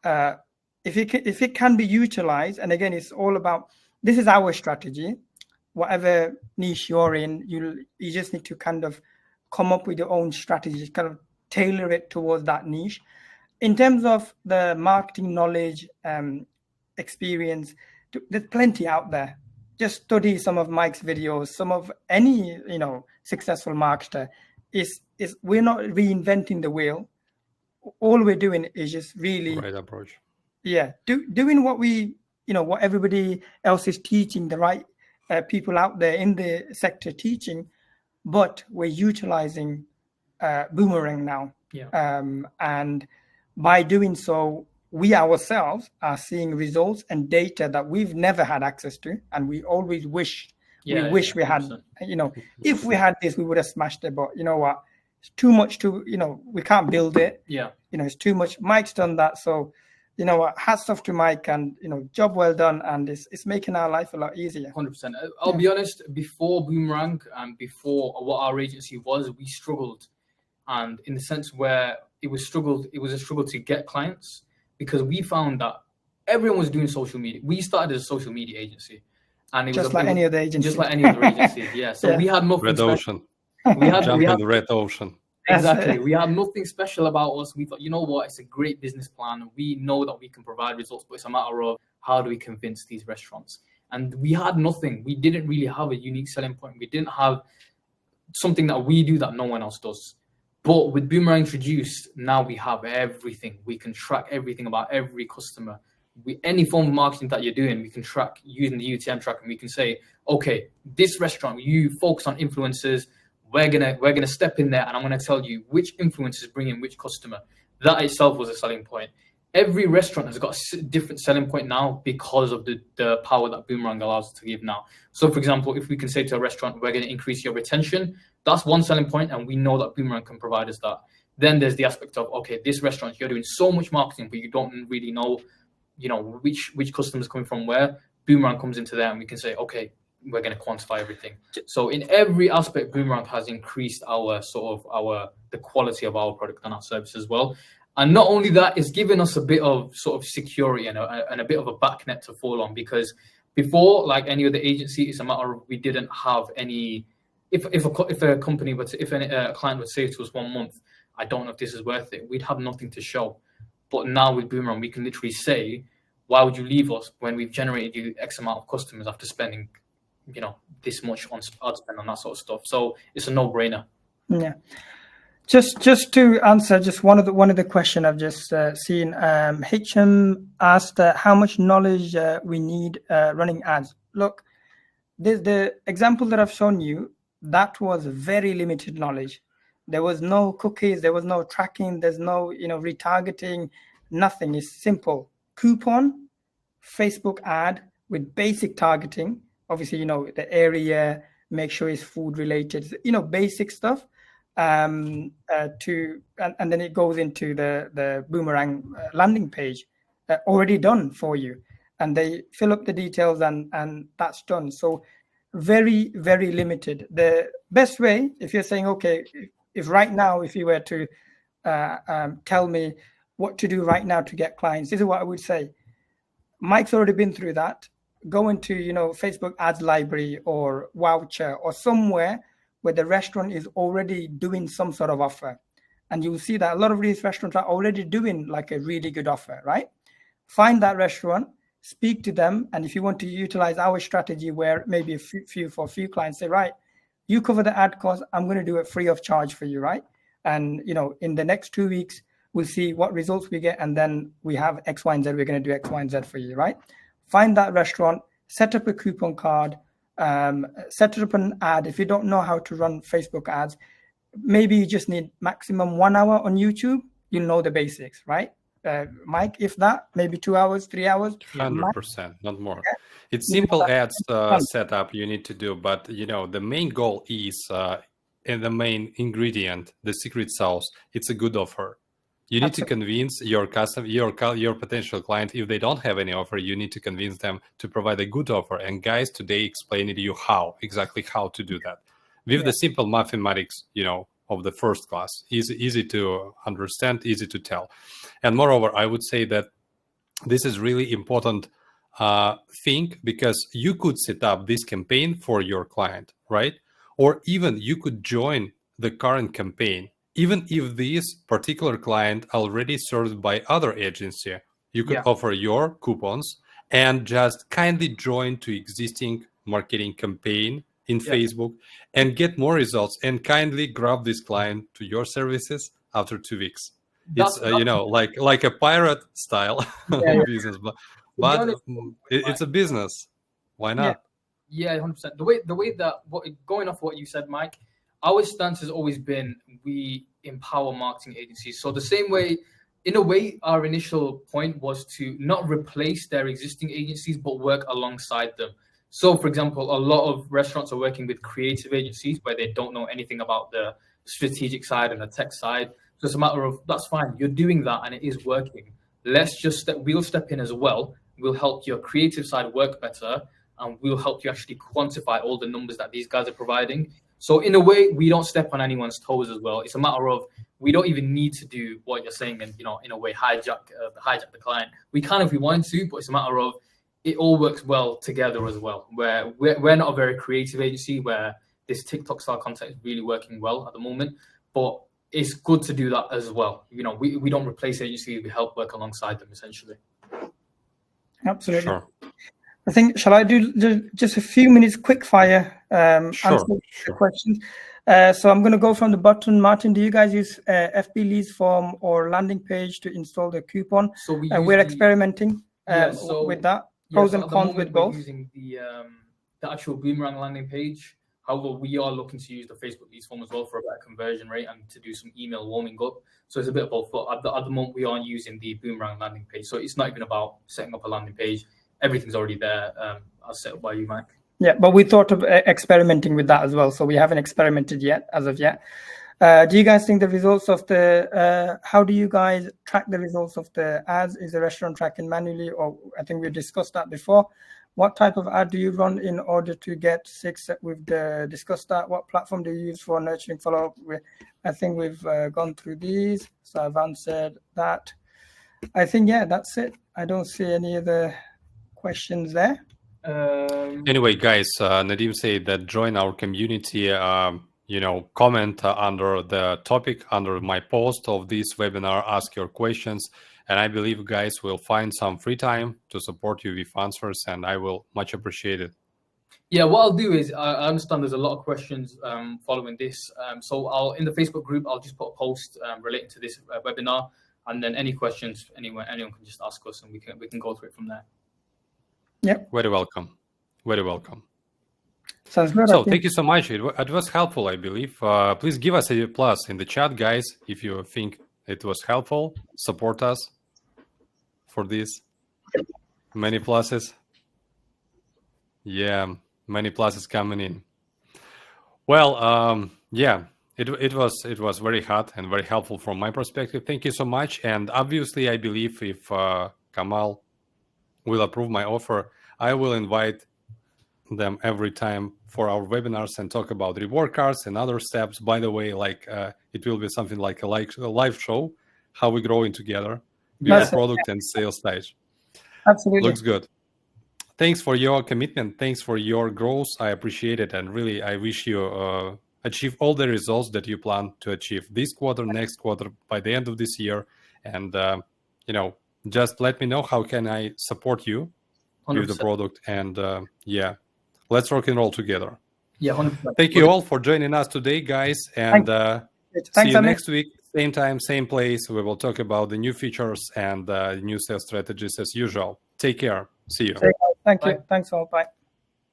if it can be utilized, and again, it's all about, this is our strategy. Whatever niche you're in, you just need to kind of come up with your own strategy, kind of tailor it towards that niche. In terms of the marketing knowledge, experience, there's plenty out there. Just study some of Mike's videos, some of any, successful marketer. We're not reinventing the wheel. All we're doing is just really right approach. Yeah, doing what what everybody else is teaching, the right people out there in the sector teaching, but we're utilizing Boomerang now. Yeah. And by doing so, we ourselves are seeing results and data that we've never had access to, and we always wish we had. If we had this, we would have smashed it. But you know what? It's too much to, we can't build it. Yeah. It's too much. Mike's done that. So, hats off to Mike and, job well done. And it's making our life a lot easier. 100%. I'll be honest, before Boomerang and before what our agency was, we struggled. And in the sense where it was a struggle to get clients because we found that everyone was doing social media. We started as a social media agency. And it just was like any other agency. Just like any other agency, yeah. So we had nothing Red Ocean. We had the red ocean. Exactly. We had nothing special about us. We thought, you know what? It's a great business plan. We know that we can provide results, but it's a matter of how do we convince these restaurants? And we had nothing. We didn't really have a unique selling point. We didn't have something that we do that no one else does. But with Boomerang introduced, now we have everything. We can track everything about every customer. Any form of marketing that you're doing, we can track using the UTM tracker. And we can say, okay, this restaurant, you focus on influencers. We're gonna step in there, and I'm gonna tell you which influencers bring in which customer. That itself was a selling point. Every restaurant has got a different selling point now because of the power that Boomerang allows us to give now. So, for example, if we can say to a restaurant, we're going to increase your retention, that's one selling point, and we know that Boomerang can provide us that. Then there's the aspect of, okay, this restaurant, you're doing so much marketing, but you don't really know, which customers coming from where. Boomerang comes into there, and we can say, okay, we're going to quantify everything. So in every aspect, Boomerang has increased the quality of our product and our service as well. And not only that, it's given us a bit of sort of security and a bit of a back net to fall on, because before, like any other agency, it's a matter of we didn't have any. If a company a client would say to us 1 month, I don't know if this is worth it, we'd have nothing to show. But now with Boomerang, we can literally say, why would you leave us when we've generated you X amount of customers after spending, this much on ad spend on that sort of stuff. So it's a no-brainer. Yeah. Just to answer just one of the question I've just seen, HM asked how much knowledge we need running ads. Look, the example that I've shown you, that was very limited knowledge. There was no cookies, there was no tracking, there's no retargeting, nothing. It's simple coupon, Facebook ad with basic targeting. Obviously, the area, make sure it's food related, basic stuff. And then it goes into the Boomerang landing page already done for you, and they fill up the details and that's done. So very, very limited. The best way, if you're saying, okay, if right now, if you were to tell me what to do right now to get clients, this is what I would say. Mike's already been through that. Go into Facebook ads library or voucher or somewhere where the restaurant is already doing some sort of offer. And you will see that a lot of these restaurants are already doing like a really good offer, right? Find that restaurant, speak to them. And if you want to utilize our strategy where maybe for a few clients say, right, you cover the ad cost, I'm going to do it free of charge for you, right? And, in the next 2 weeks, we'll see what results we get. And then we have X, Y, and Z. We're going to do X, Y, and Z for you, right? Find that restaurant, set up a coupon card, set up an ad. If you don't know how to run Facebook ads, maybe you just need maximum 1 hour on YouTube. You'll know the basics, right? Mike, if that, maybe 2 hours, 3 hours. 100%, not more. Yeah. It's simple ads setup you need to do, but the main goal is, and the main ingredient, the secret sauce, it's a good offer. You need to convince your customer, your potential client, if they don't have any offer, you need to convince them to provide a good offer. And guys, today explained to you exactly how to do that. With the simple mathematics, of the first class, easy to understand, easy to tell. And moreover, I would say that this is really important thing, because you could set up this campaign for your client, right? Or even you could join the current campaign. Even if this particular client already served by other agency, you could offer your coupons and just kindly join to existing marketing campaign in Facebook and get more results, and kindly grab this client to your services after 2 weeks. It's like a pirate style business, but it's a business. Why not? Yeah, 100%. The way that going off what you said, Mike, our stance has always been we empower marketing agencies. So the same way, in a way, our initial point was to not replace their existing agencies, but work alongside them. So, for example, a lot of restaurants are working with creative agencies where they don't know anything about the strategic side and the tech side. So it's a matter of, that's fine, you're doing that and it is working. We'll step in as well. We'll help your creative side work better, and we'll help you actually quantify all the numbers that these guys are providing. So in a way, we don't step on anyone's toes as well. It's a matter of, we don't even need to do what you're saying and, in a way, hijack the client. We can if we want to, but it's a matter of, it all works well together as well. Where we're not a very creative agency where this TikTok style content is really working well at the moment, but it's good to do that as well. We don't replace agencies, we help work alongside them essentially. Absolutely. Sure. I think, shall I do just a few minutes quick fire Sure, answer the sure. questions. So I'm going to go from the bottom. Martin, do you guys use FB leads form or landing page to install the coupon? So We're experimenting so with that. Yeah, Pros so and at the cons moment with we're both. using the actual Boomerang landing page. However, we are looking to use the Facebook leads form as well for a better conversion rate and to do some email warming up. So it's a bit of both. But at the moment, we aren't using the Boomerang landing page. So it's not even about setting up a landing page. Everything's already there as set up by you, Mike. Yeah, but we thought of experimenting with that as well. So we haven't experimented yet, as of yet. Do you guys think the results of the, how do you guys track the results of the ads? Is the restaurant tracking manually? Or I think we discussed that before. What type of ad do you run in order to get 6? We've discussed that. What platform do you use for nurturing follow-up? I think we've gone through these. So I've answered that. I think, yeah, that's it. I don't see any other questions there. Anyway, guys, Nadim said that join our community, comment under the topic, under my post of this webinar, ask your questions. And I believe, guys, will find some free time to support you with answers, and I will much appreciate it. Yeah, what I'll do is I understand there's a lot of questions following this. So I'll in the Facebook group, I'll just put a post relating to this webinar, and then any questions anyone can just ask us, and we can go through it from there. Yep. Very welcome. Very welcome. Sounds good. So thank you so much. It was helpful, I believe. Please give us a plus in the chat, guys, if you think it was helpful. Support us for this. Many pluses. Yeah, many pluses coming in. Well, yeah, it was very hot and very helpful from my perspective. Thank you so much. And obviously, I believe if Kamal will approve my offer, I will invite them every time for our webinars and talk about reward cards and other steps. By the way, it will be something like a live show, how we growing together with the product and sales stage. Absolutely. Looks good. Thanks for your commitment. Thanks for your growth. I appreciate it. And really, I wish you achieve all the results that you plan to achieve this quarter, next quarter, by the end of this year. And, just let me know how can I support you 100%. with the product. And yeah, let's rock and roll together. Yeah, 100%. Thank you all for joining us today, guys. And see you next week. Same time, same place. We will talk about the new features and new sales strategies as usual. Take care. See you. Thank you. Thanks all. Bye.